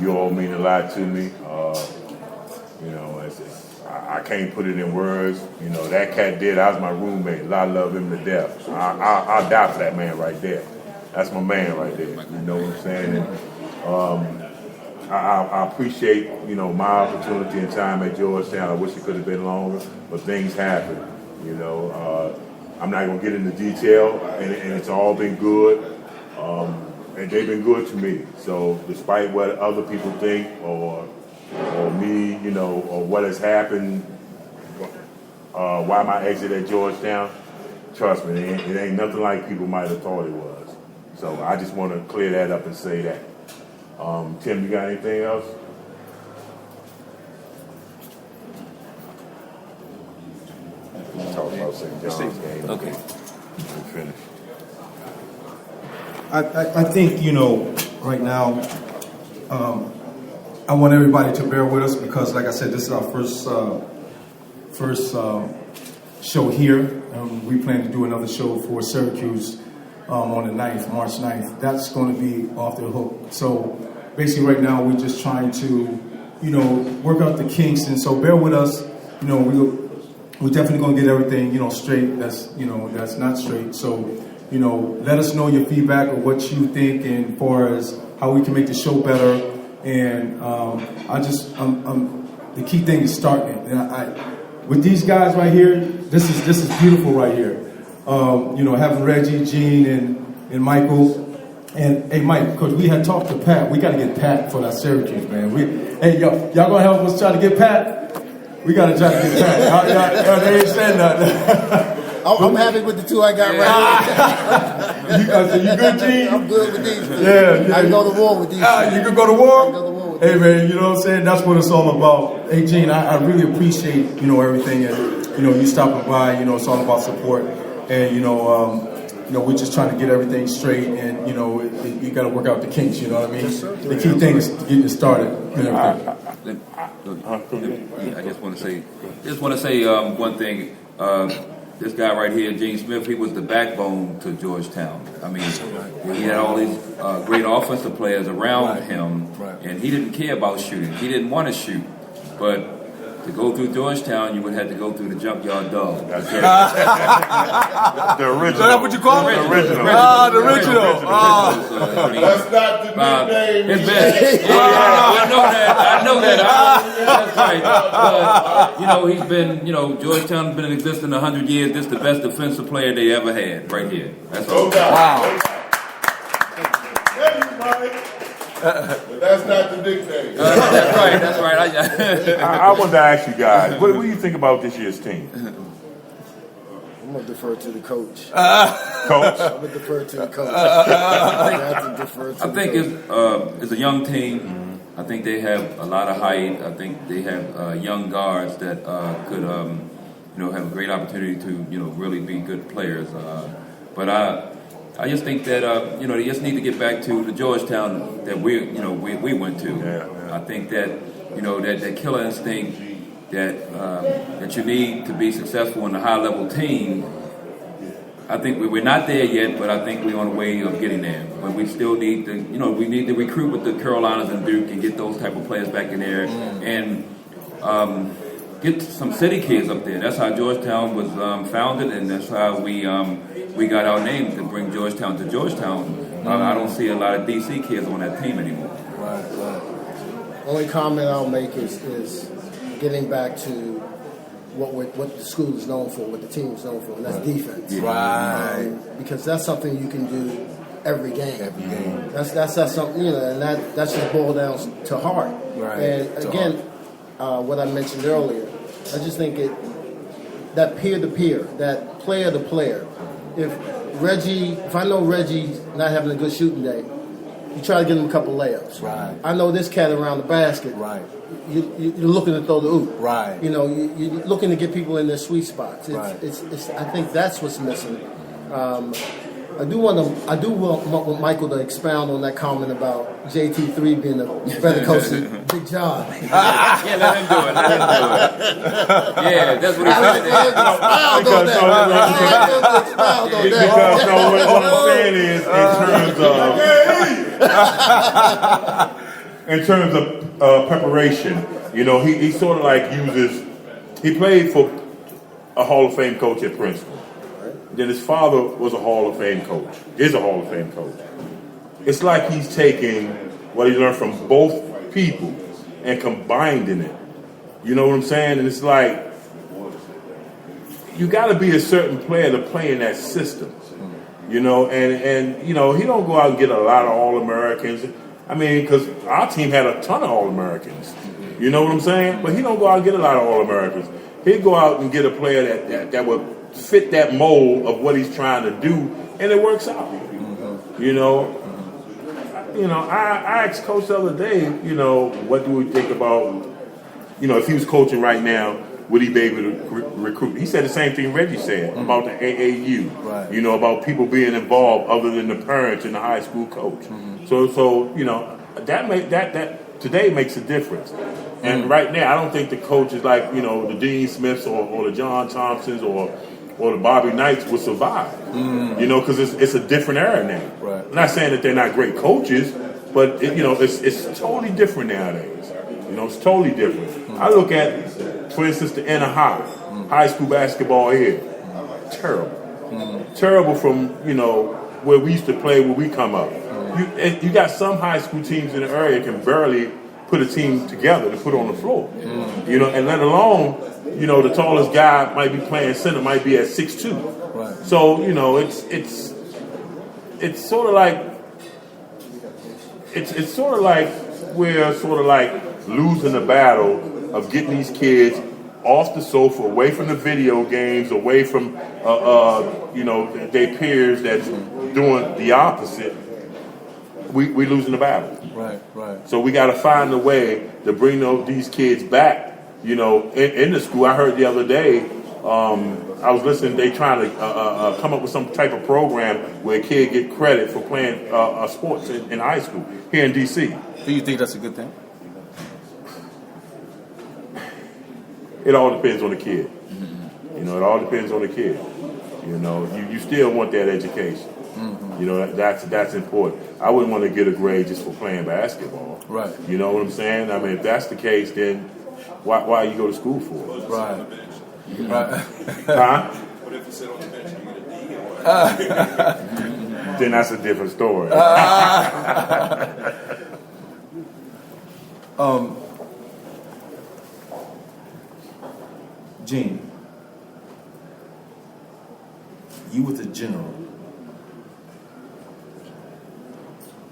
You all mean a lot to me. I can't put it in words. That cat did. I was my roommate. I love him to death. I'll die for that man right there. That's my man right there. You know what I'm saying? And, I appreciate, my opportunity and time at Georgetown. I wish it could have been longer, but things happen. I'm not going to get into detail, and it's all been good. And they've been good to me. So despite what other people think or me, or what has happened, why my exit at Georgetown, trust me, it ain't nothing like people might have thought it was. So I just want to clear that up and say that. Tim, you got anything else? Talk about St. John's game. Okay. We'll finish. I think, right now, I want everybody to bear with us because, like I said, this is our first show here. We plan to do another show for Syracuse on the 9th, March 9th. That's going to be off the hook. So basically right now we're just trying to, work out the kinks. And so bear with us. We're definitely going to get everything, straight. That's not straight. So, let us know your feedback or what you think and as far as how we can make the show better. And the key thing is starting it. And with these guys right here, this is beautiful right here. Having Reggie, Gene, and Michael. And hey, Mike, because we had talked to Pat, we got to get Pat for that Syracuse, man. Hey, y'all gonna help us try to get Pat? We got to try to get Pat. They ain't saying nothing. I'm happy with the two I got right here. So you good, Gene? I'm good with these two. Yeah. I can go to war with these two. You can go to war? I can go to war with Hey, man, you know what I'm saying? That's what it's all about. Hey, Gene, I really appreciate, everything. And, you stopping by, it's all about support. And, we're just trying to get everything straight. And, you got to work out the kinks, you know what I mean? The key thing is getting it started and everything. I just want to say one thing. This guy right here, Gene Smith, he was the backbone to Georgetown. I mean, he had all these great offensive players around him, and he didn't care about shooting. He didn't want to shoot. But to go through Georgetown, you would have to go through the junkyard dog. The original. Is that what you call it? The original. The original. That's not the nickname. His best. I know that. That's right. But, he's been, Georgetown's been in existence 100 years. This is the best defensive player they ever had, right here. That's all. Wow. But that's not the nickname. That's right. I wanted to ask you guys, what do you think about this year's team? I'm going to defer to the coach. Coach? I'm going to defer to the coach. I think it's a young team. I think they have a lot of height. I think they have young guards that could, have a great opportunity to, really be good players. But I just think that they just need to get back to the Georgetown that we went to. Yeah. I think that that killer instinct that you need to be successful in a high level team. I think we're not there yet, but I think we're on the way of getting there. But we still need to we need to recruit with the Carolinas and Duke and get those type of players back in there and get some city kids up there. That's how Georgetown was founded, and that's how we got our name to bring Georgetown to Georgetown. I don't see a lot of DC kids on that team anymore. Right. Only comment I'll make is getting back to what the school is known for, what the team is known for, and that's defense. Right. Because that's something you can do every game. That's something, and that just boils down to heart. Right. And again, what I mentioned earlier, I just think that peer-to-peer, that player-to-player. If I know Reggie's not having a good shooting day, you try to get him a couple layups. Right. I know this cat around the basket. Right. You're looking to throw the oop. Right. You're looking to get people in their sweet spots. Right. I think that's what's missing. I do want Michael to expound on that comment about JT3 being a better coach than Big John. Yeah, let him do it. Yeah, that's what he said. Because what I'm saying is, in terms of in terms of preparation, you know, he sort of like uses. He played for a Hall of Fame coach at Princeton. Then his father was a Hall of Fame coach. Is a Hall of Fame coach. It's like he's taking what he learned from both people and combining it. You know what I'm saying? And it's like you got to be a certain player to play in that system. You know, and you know, he don't go out and get a lot of All-Americans. I mean, because our team had a ton of All-Americans. You know what I'm saying? But he don't go out and get a lot of All-Americans. He'd go out and get a player that would fit that mold of what he's trying to do, and it works out. You know, I asked Coach the other day, you know, what do we think about, you know, if he was coaching right now, would he be able to recruit? He said the same thing Reggie said about the AAU. Right. You know, about people being involved other than the parents and the high school coach. So you know, that today makes a difference. And right now, I don't think the coaches like, you know, the Dean Smiths or the John Thompsons or the Bobby Knights will survive. You know, because it's a different era now. Right. I'm not saying that they're not great coaches, but you know, it's totally different nowadays. You know, it's totally different. I look at, for instance, the Inner high school basketball here. Terrible. Terrible from, you know, where we used to play when we come up. You got some high school teams in the area can barely put a team together to put on the floor. You know, and let alone, you know, the tallest guy might be playing center, might be at 6'2". Right. So, you know, it's sort of like it's sort of like we're sort of like losing the battle of getting these kids off the sofa, away from the video games, away from you know, their peers that's doing the opposite. We losing the battle. Right. So we got to find a way to bring these kids back. You know, in the school, I heard the other day. I was listening. They trying to come up with some type of program where a kid get credit for playing sports in high school here in D.C. Do you think that's a good thing? It all depends on the kid. You know, it all depends on the kid. You know, you still want that education. You know, that's important. I wouldn't want to get a grade just for playing basketball. Right. You know what I'm saying? I mean, if that's the case, then why you go to school for? Right. Huh? What if you sit on the bench and you get a D or what? Then that's a different story. Gene, you was a general.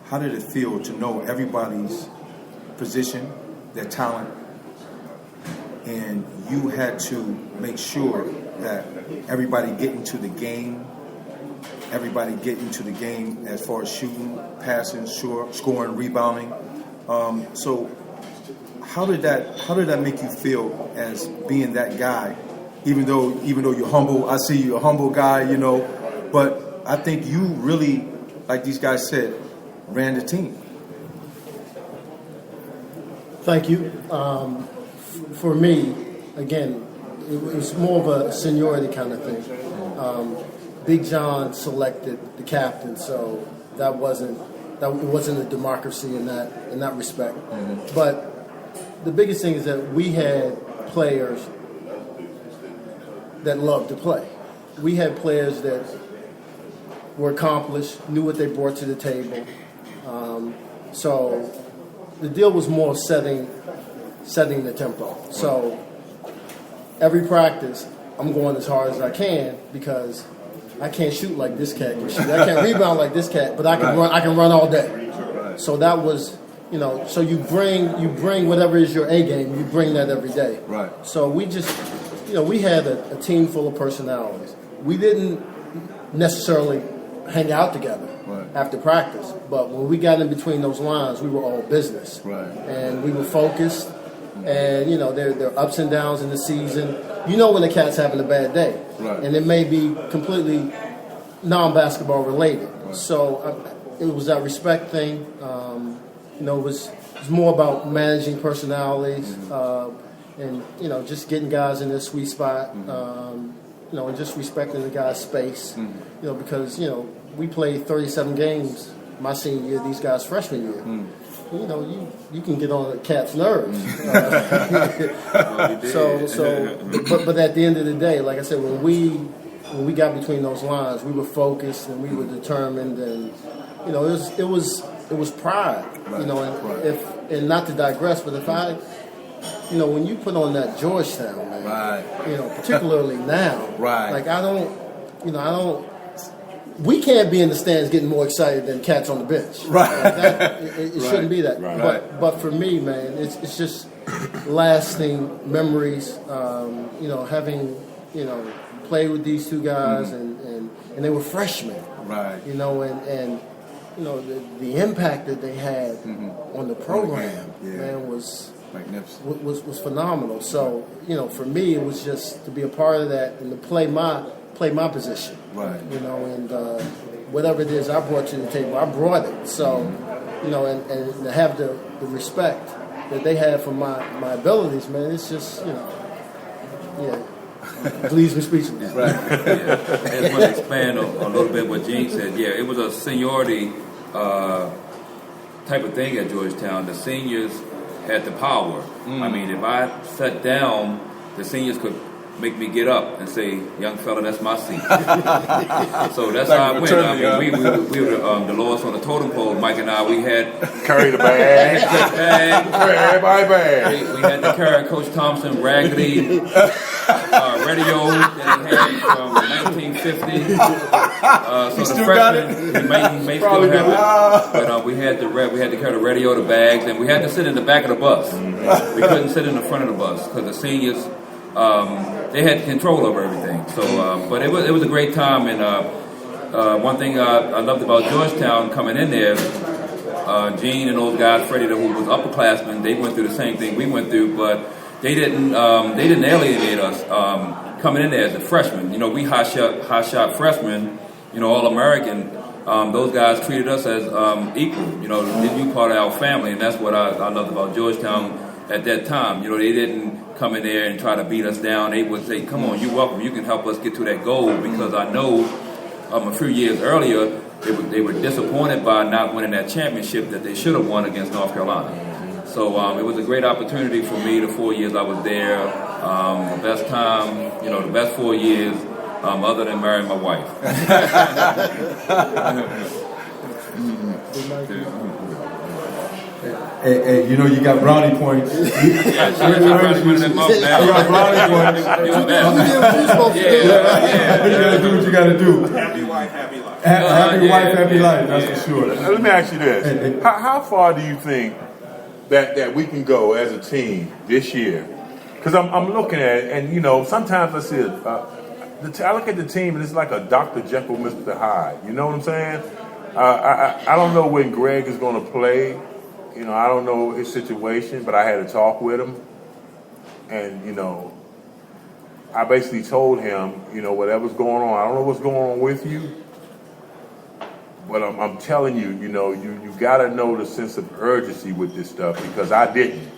How did it feel to know everybody's position, their talent, and you had to make sure that everybody get into the game, as far as shooting, passing, scoring, rebounding. So how did that make you feel as being that guy? Even though you're humble, I see you're a humble guy, you know, but I think you really, like these guys said, ran the team. Thank you. For me, again, it was more of a seniority kind of thing. Big John selected the captain, so it wasn't a democracy in that respect. But the biggest thing is that we had players that loved to play. We had players that were accomplished, knew what they brought to the table. So the deal was more setting the tempo. So every practice, I'm going as hard as I can because I can't shoot like this cat can shoot. I can't rebound like this cat, but I can run all day. So that was, you know, so you bring whatever is your A game, you bring that every day. Right. So we just, you know, we had a team full of personalities. We didn't necessarily hang out together after practice, but when we got in between those lines, we were all business. Right. And we were focused. And, you know, there are ups and downs in the season. You know when the cat's having a bad day. Right. And it may be completely non-basketball related. Right. So it was that respect thing. You know, it was more about managing personalities and, you know, just getting guys in their sweet spot, you know, and just respecting the guy's space, you know, because, you know, we played 37 games my senior year, these guys freshman year. you know, you can get on a cat's nerves. But at the end of the day, like I said, when we got between those lines, we were focused and we were determined, and you know, it was pride, you know, and not to digress, but if I, you know, when you put on that Georgetown, man, you know, particularly now, like I don't. We can't be in the stands getting more excited than cats on the bench. Like it shouldn't be that. But for me, man, it's just lasting memories. You know, having, you know, played with these two guys, and they were freshmen. You know, and you know, the impact that they had on the program, man, was magnificent. Was phenomenal. So, you know, for me, it was just to be a part of that and to play my position. You know, and whatever it is I brought to the table, I brought it. So, you know, and to have the respect that they had for my abilities, man, it's just, you know, it leaves me speechless. I just want to expand a little bit what Gene said. Yeah, it was a seniority type of thing at Georgetown. The seniors had the power. I mean, if I sat down, the seniors could make me get up and say, "Young fella, that's my seat." So that's how I went. I mean, we were the lowest on the totem pole. Mike and I, we had carry the bag, carry everybody bag. We had to carry Coach Thompson raggedy radio that he had from 1950. So the freshmen, he may still have it, but we had to carry the radio, the bags, and we had to sit in the back of the bus. We couldn't sit in the front of the bus because the seniors. They had control over everything. So, but it was a great time. And one thing I loved about Georgetown coming in there, Gene and those guys, Freddie, who was upperclassmen, they went through the same thing we went through, but they didn't alienate us coming in there as a freshman. You know, we high shot freshmen, you know, All-American. Those guys treated us as equal. You know, you part of our family, and that's what I loved about Georgetown at that time. You know, they didn't come in there and try to beat us down. They would say, "Come on, you're welcome. You can help us get to that goal." Because I know a few years earlier they were disappointed by not winning that championship that they should have won against North Carolina. So it was a great opportunity for me. The 4 years I was there, the best time, you know, the best 4 years, other than marrying my wife. Hey, you know you got brownie points. You got brownie points. You gotta do what you gotta do. Happy wife, happy life. Happy wife, happy life. That's for sure. Let me ask you this: how far do you think that we can go as a team this year? Because I'm looking at it, and you know, sometimes I see it. I look at the team, and it's like a Dr. Jekyll, Mr. Hyde. You know what I'm saying? I don't know when Greg is going to play. You know, I don't know his situation, but I had a talk with him. And, you know, I basically told him, you know, whatever's going on, I don't know what's going on with you, but I'm telling you, you know, you got to know the sense of urgency with this stuff, because I didn't.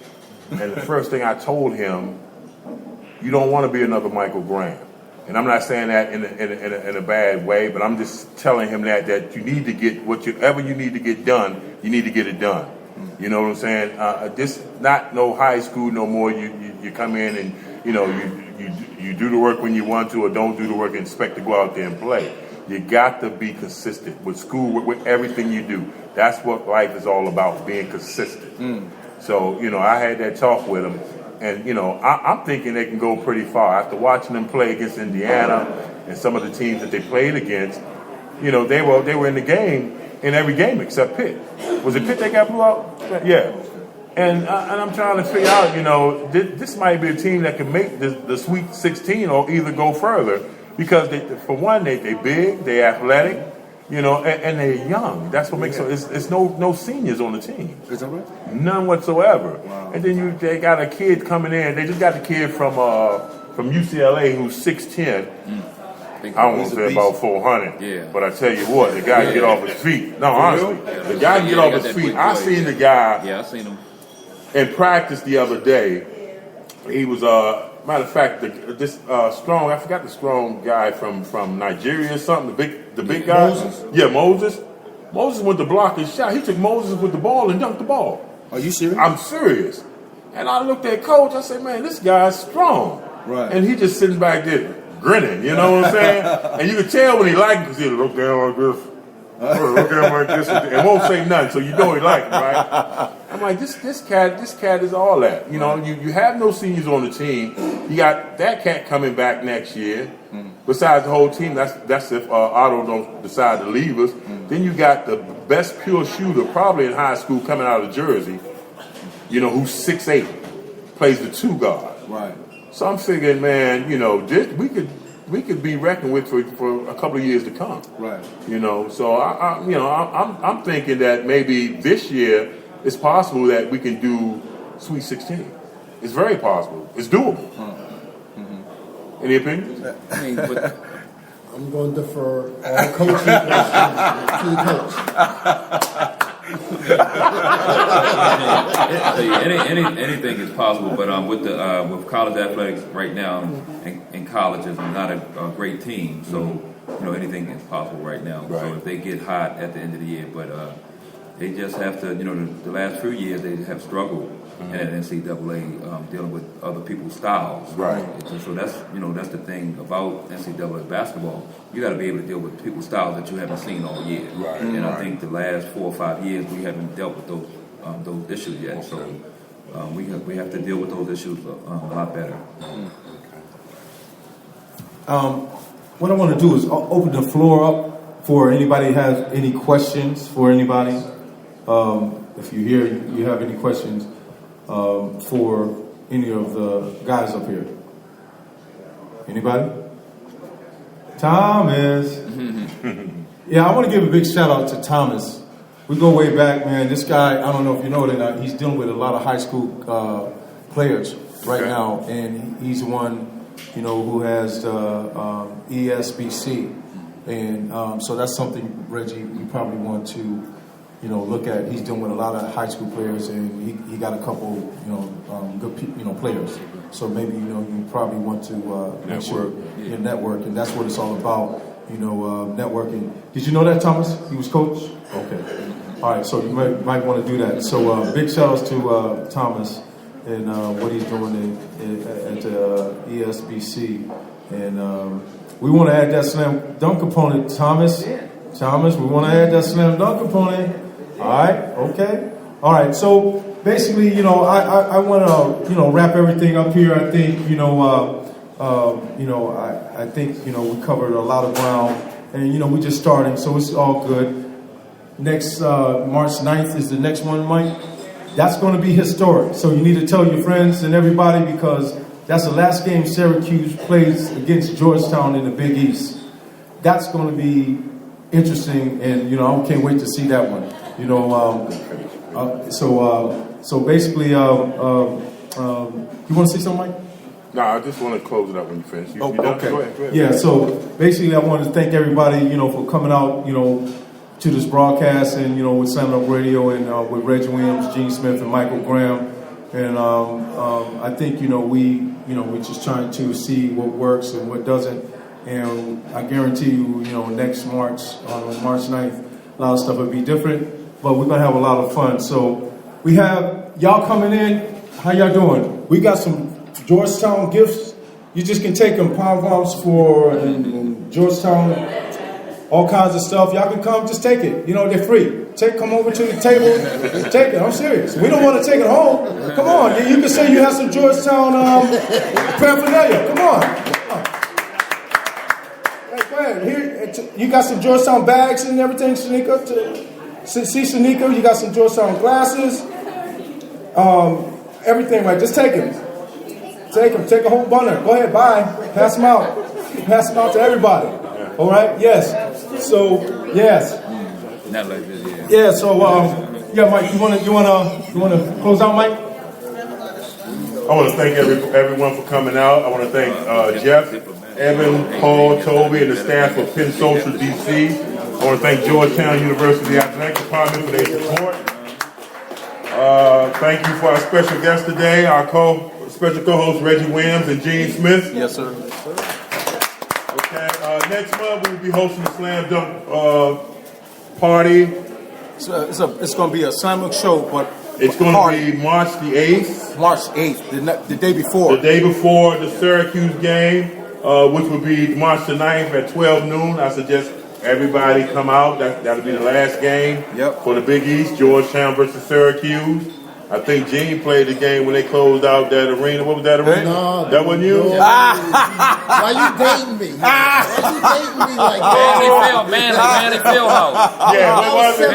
And the first thing I told him, you don't want to be another Michael Graham. And I'm not saying that in a bad way, but I'm just telling him that you need to get whatever you need to get done, you need to get it done. You know what I'm saying? This not no high school no more. You come in and you know you do the work when you want to, or don't do the work and expect to go out there and play. You got to be consistent with school, with everything you do. That's what life is all about, being consistent. So you know, I had that talk with him, and you know, I'm thinking they can go pretty far after watching them play against Indiana and some of the teams that they played against. You know, they were in the game. In every game except Pitt. Was it Pitt that got blew out? Yeah. And I'm trying to figure out, you know, this might be a team that can make the Sweet 16 or either go further, because for one, they big, they athletic, you know, and they're young. That's what makes it. It's no seniors on the team. Is that right? None whatsoever. Wow. And then they got a kid coming in. They just got the kid from UCLA who's 6'10". I don't want to say about 400, but I tell you what, the guy can get off his feet. No, honestly, the guy can get off his feet. I seen the guy. Yeah, I seen him in practice the other day. He was matter of fact, this strong. I forgot the strong guy from Nigeria or something. The big guy. Moses. Yeah, Moses. Moses went to block his shot. He took Moses with the ball and dunked the ball. Are you serious? I'm serious. And I looked at Coach. I said, man, this guy's strong. Right. And he just sitting back there grinning. You know what I'm saying? And you could tell when he liked it because he'd look down like this. Look at him like this and won't say nothing, so you know he like it, right? I'm like, this cat is all that. You know, you have no seniors on the team. You got that cat coming back next year. Besides the whole team, that's if Otto don't decide to leave us. Then you got the best pure shooter probably in high school coming out of Jersey. You know, who's 6'8", plays the 2 guard. Right. So I'm figuring, man, you know, we could be reckoned with for a couple of years to come. Right. You know, so I'm thinking that maybe this year it's possible that we can do Sweet 16. It's very possible. It's doable. Any opinions? I mean, but I'm going to defer all coaching to the coach. Anything is possible, but with college athletics right now and colleges are not a great team, so anything is possible right now. Right. So if they get hot at the end of the year, but they just have to, the last few years they have struggled at NCAA dealing with other people's styles. Right. So that's that's the thing about NCAA basketball. You got to be able to deal with people's styles that you haven't seen all year. Right. And I think the last 4 or 5 years we haven't dealt with those issues yet. Okay. So we have to deal with those issues a lot better. What I want to do is open the floor up for anybody who has any questions for anybody. If you hear you have any questions for any of the guys up here. Anybody? Thomas. Yeah, I want to give a big shout out to Thomas. We go way back, man. This guy, I don't know if you know it or not, he's dealing with a lot of high school players right now, and he's the one, who has ESBC, and so that's something, Reggie, you probably want to, look at. He's dealing with a lot of high school players, and he got a couple, good, players. So maybe you probably want to make sure you network, and that's what it's all about. Networking. Did you know that, Thomas? He was coach? Okay. All right, so you might want to do that. So big shout outs to Thomas and what he's doing at ESBC. And we want to add that slam dunk component, Thomas. Thomas, we want to add that slam dunk component. All right, okay. All right, so basically, I want to, wrap everything up here. I think, I think, we covered a lot of ground, and, we're just starting, so it's all good. Next, March 9th is the next one, Mike. That's going to be historic, so you need to tell your friends and everybody, because that's the last game Syracuse plays against Georgetown in the Big East. That's going to be interesting, and, I can't wait to see that one. So basically, you want to say something, Mike? No, I just want to close it up when you finish. You Okay. Go ahead. Yeah, so basically I want to thank everybody, for coming out, to this broadcast and, with Slam Up Radio and with Reggie Williams, Gene Smith, and Michael Graham. And I think, we're just trying to see what works and what doesn't. And I guarantee you, next March, on March 9th, a lot of stuff will be different, but we're going to have a lot of fun. So we have y'all coming in. How y'all doing? We got some Georgetown gifts. You just can take them, pom poms for Georgetown, all kinds of stuff. Y'all can come, just take it. They're free. Come over to the table, take it. I'm serious. We don't want to take it home. Come on, you can say you have some Georgetown paraphernalia. Come on. Hey, go ahead. Here, you got some Georgetown bags and everything, Shanika. See, Shanika, you got some Georgetown glasses. Everything, right? Just take them. Take them. Take a whole bunner. Go ahead, bye. Pass them out. Pass them out to everybody. All right? Yes. So, yes. Not like this, yeah. Yeah, so, Mike, you want to close out, Mike? I want to thank everyone for coming out. I want to thank Jeff, Evan, Paul, Toby, and the staff of PennSocial DC. I want to thank Georgetown University Athletic Department for their support. Thank you for our special guest today, our special co-host Reggie Williams and Gene Smith. yes, sir. Okay, next month we'll be hosting the Slam Dunk party. It's going to be a Slambook show, but It's going to be March the 8th. March 8th, the day before. The day before the Syracuse game, which will be March the 9th at 12 noon. I suggest everybody come out. That'll be the last game for the Big East, Georgetown versus Syracuse. I think Gene played the game when they closed out that arena. What was that arena? No, that wasn't you? No. Why you dating me? Why you dating me like that? Manly Fieldhouse. Yeah, what was it?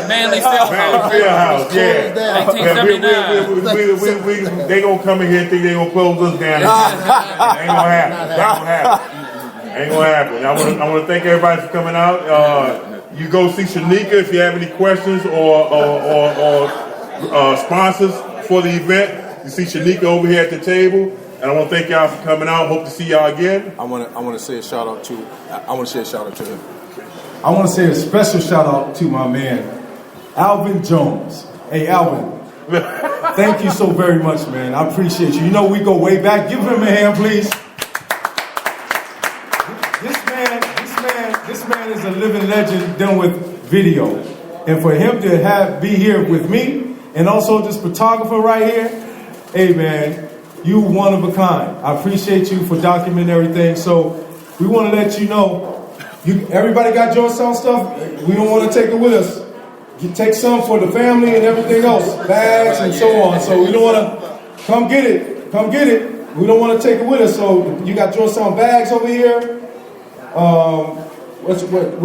Manly Fieldhouse. Fieldhouse, yeah. 1979. They gonna come in here and think they gonna close us down. Ain't gonna happen. Ain't gonna happen. I want to thank everybody for coming out. You go see Shanika if you have any questions or sponsors for the event. You see Shanika over here at the table, and I want to thank y'all for coming out. Hope to see y'all again. I want to say a shout out to him. I want to say a special shout out to my man, Alvin Jones. Hey, Alvin, thank you so very much, man. I appreciate you. You know we go way back. Give him a hand, please. This man is a living legend dealing with video, and for him to be here with me. And also this photographer right here, hey man, you one of a kind. I appreciate you for documenting everything. So we want to let you know, everybody got Georgetown stuff. We don't want to take it with us. You take some for the family and everything else, bags and so on. So we don't want to come get it. We don't want to take it with us. So you got Georgetown bags over here. We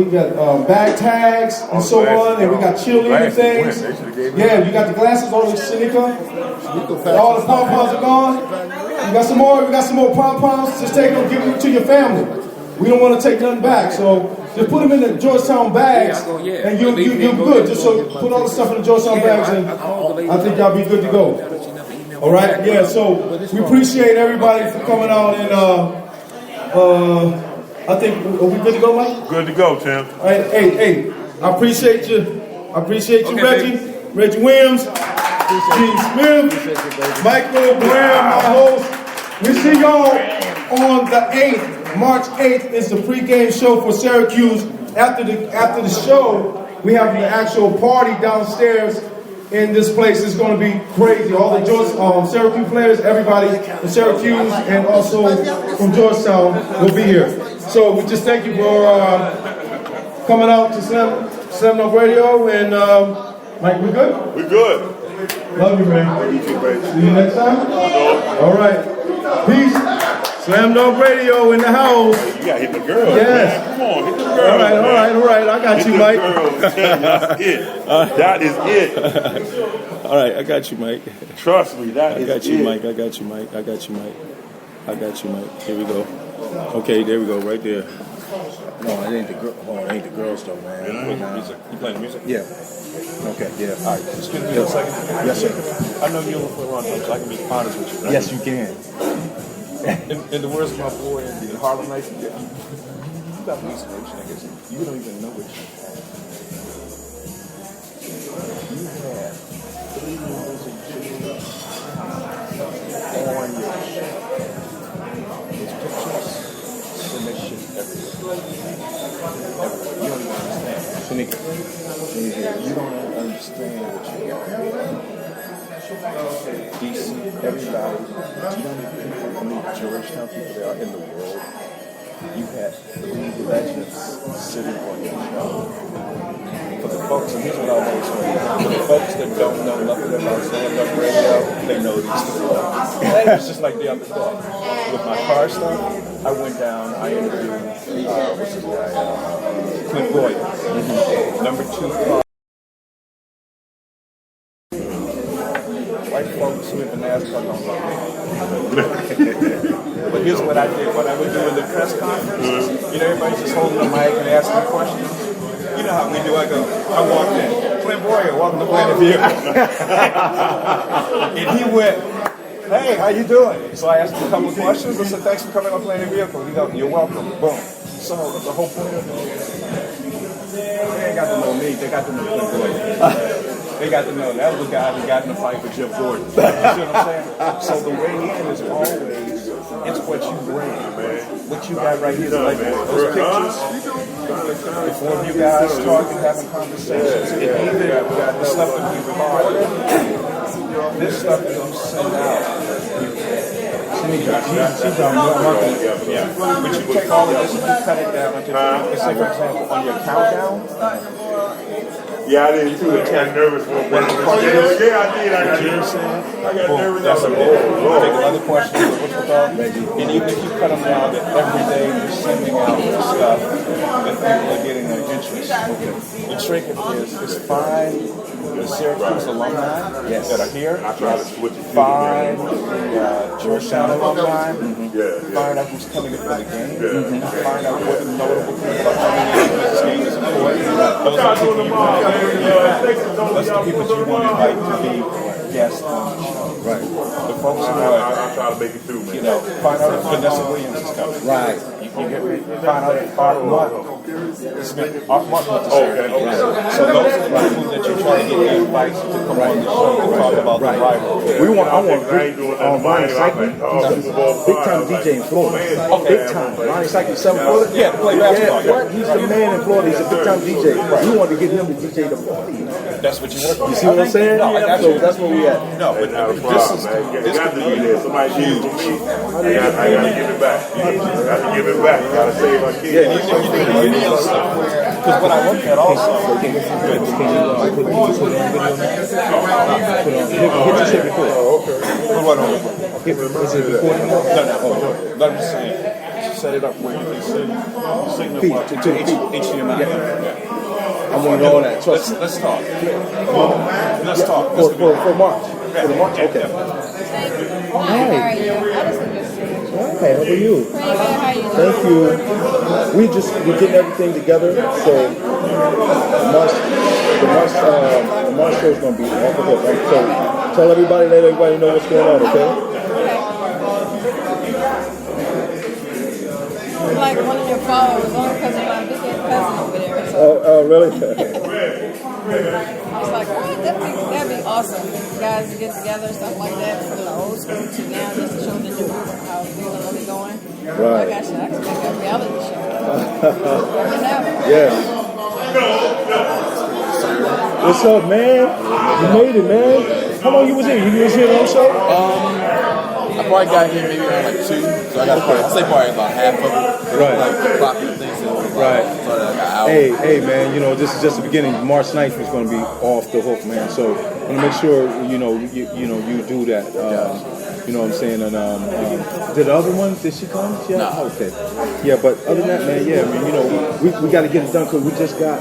got bag tags and so on, and we got cheerleading things. Yeah, you got the glasses on the Shanika. All the pom-poms are gone. You got some more. We got some more pom-poms. Just take them, give them to your family. We don't want to take nothing back, so just put them in the Georgetown bags, and you're good. Just so put all the stuff in the Georgetown bags, and I think y'all be good to go. All right, yeah. So we appreciate everybody for coming out and. I think, are we good to go, Mike? Good to go, Tim. Hey, I appreciate you. Reggie. Reggie Williams. Gene Smith. Michael Graham, my host. We see y'all on the 8th. March 8th is the pregame show for Syracuse. After the show, we have the actual party downstairs in this place. It's going to be crazy. All the Syracuse players, everybody from Syracuse and also from Georgetown will be here. So we just thank you for coming out to Slam Dunk Radio. And Mike, we good? We good. Love you, man. You too, baby. See you next time. All right. Peace. Slam Dunk Radio in the house. You gotta hit the girl. Yes. Man. Come on, hit the girl. All right. I got you, Mike. That's it. That is it. All right, I got you, Mike. Trust me, that is it. I got you, Mike. Here we go. Okay, there we go, right there. No, it ain't the girl. Oh, it ain't the girls though, man. Music. You playing music? Yeah. Okay. Yeah. All right. Excuse me a second. Yes, sir. I know you're looking for a run, so I can be honest with you. Right? Yes, you can. In the words of my boy in the Harlem Nights, you got music, niggas. You don't even know what you have. You have 3 years of children on your There's pictures, submission, everywhere. You don't even understand. Shanika, You don't understand what you got. DC, everybody, do you know how many people, how many Georgetown people there are in the world? You had 3 legends sitting on your show. For the folks, and here's what I always say, for the folks that don't know nothing about stand-up radio, they know these things. It's just like the other day. With my car stuff, I went down, I interviewed, what's his guy, Clint Boyer. Number 2 car. White folks who in the NASCAR don't love me. But here's what I did. What I would do in the press conference, everybody's just holding the mic and asking questions. You know how we do. I walked in. Clint Boyer, welcome to Planet View. And he went, hey, how you doing? So I asked him a couple of questions. I said, thanks for coming on Planet Vehicle. He goes, you're welcome. Boom. So the whole point of it, they ain't got to know me. They got to know Clint Boyer. They got to know that was the guy who got in the fight with Jeff Gordon. You see what I'm saying? So the way in is always, it's what you bring, man. What you got right here is like those pictures. The four of you guys talking, having conversations, and even the stuff that we record. This stuff that you send out. But you take all of this and you cut it down into, let's say, for example, on your countdown. Yeah, I did too. I got nervous for a minute. Yeah, I did. I got nervous. I got nervous. That's a take another question. What's the thought? And even if you cut them down, that every day you're sending out stuff that people are getting an interest. The trick is find the Syracuse alumni that are here. I try to switch it. Find the Georgetown alumni. Find out who's coming in for the game. Find out what notable people are coming in because this game is important. Those are people you want to That's the people you want to invite to be guests on the show. Right. The folks who are, I try to make it through, man. you know, find out if Vanessa Williams is coming. Right. You get me? Find out if Art Monk is going to Syracuse. So those are the people that you try to get the invites to come on the show to talk about the rival. I want Ronnie Cycling. He's a big time DJ in Florida. Big time. Ronnie Cycling, 7 Florida. Yeah, to play basketball. Yeah, what? He's the man in Florida. He's a big time DJ. We want to get him to DJ the party. That's what you work on. You see what I'm saying? No, I got so you. that's where we at. No, but this is got to be there. Somebody did it for me. I got to give it back. I got to give it back. Got to save our kids. Yeah, because what I look at also. Can you put on hit your shit before. What on? Is it recording? No. Let me see. Set it up where you can signal Feet to HDMI. I want all that. Trust me. Let's talk. Let's talk. For March. For the March? Okay. Hi, how are you? Hey, how are you? Pretty good, how you doing? Thank you. We're getting everything together. So the March show is going to be off the hook, right? So tell everybody, let everybody know what's going on, okay? I'm like one of your followers, only because of my big cousin over there. So Oh, really? I was like, what? That'd be awesome. You guys get together, stuff like that, from the old school to now, just to show the new how things are really going. Right. I got you. I can make a reality show. Yes. What's up, man? You made it, man. How long you was here? You was here on the show? I probably got here maybe around like 2, so I got probably about half of it. Right. Like clocking things in. Right. So like an hour. Hey, man, you know, this is just the beginning. March 9th is going to be off the hook, man. So I want to make sure, you do that. You know what I'm saying? And did the other one, did she come? Yeah. No. Okay. Yeah, but other than that, man, yeah, man, you know, we got to get it done because we just got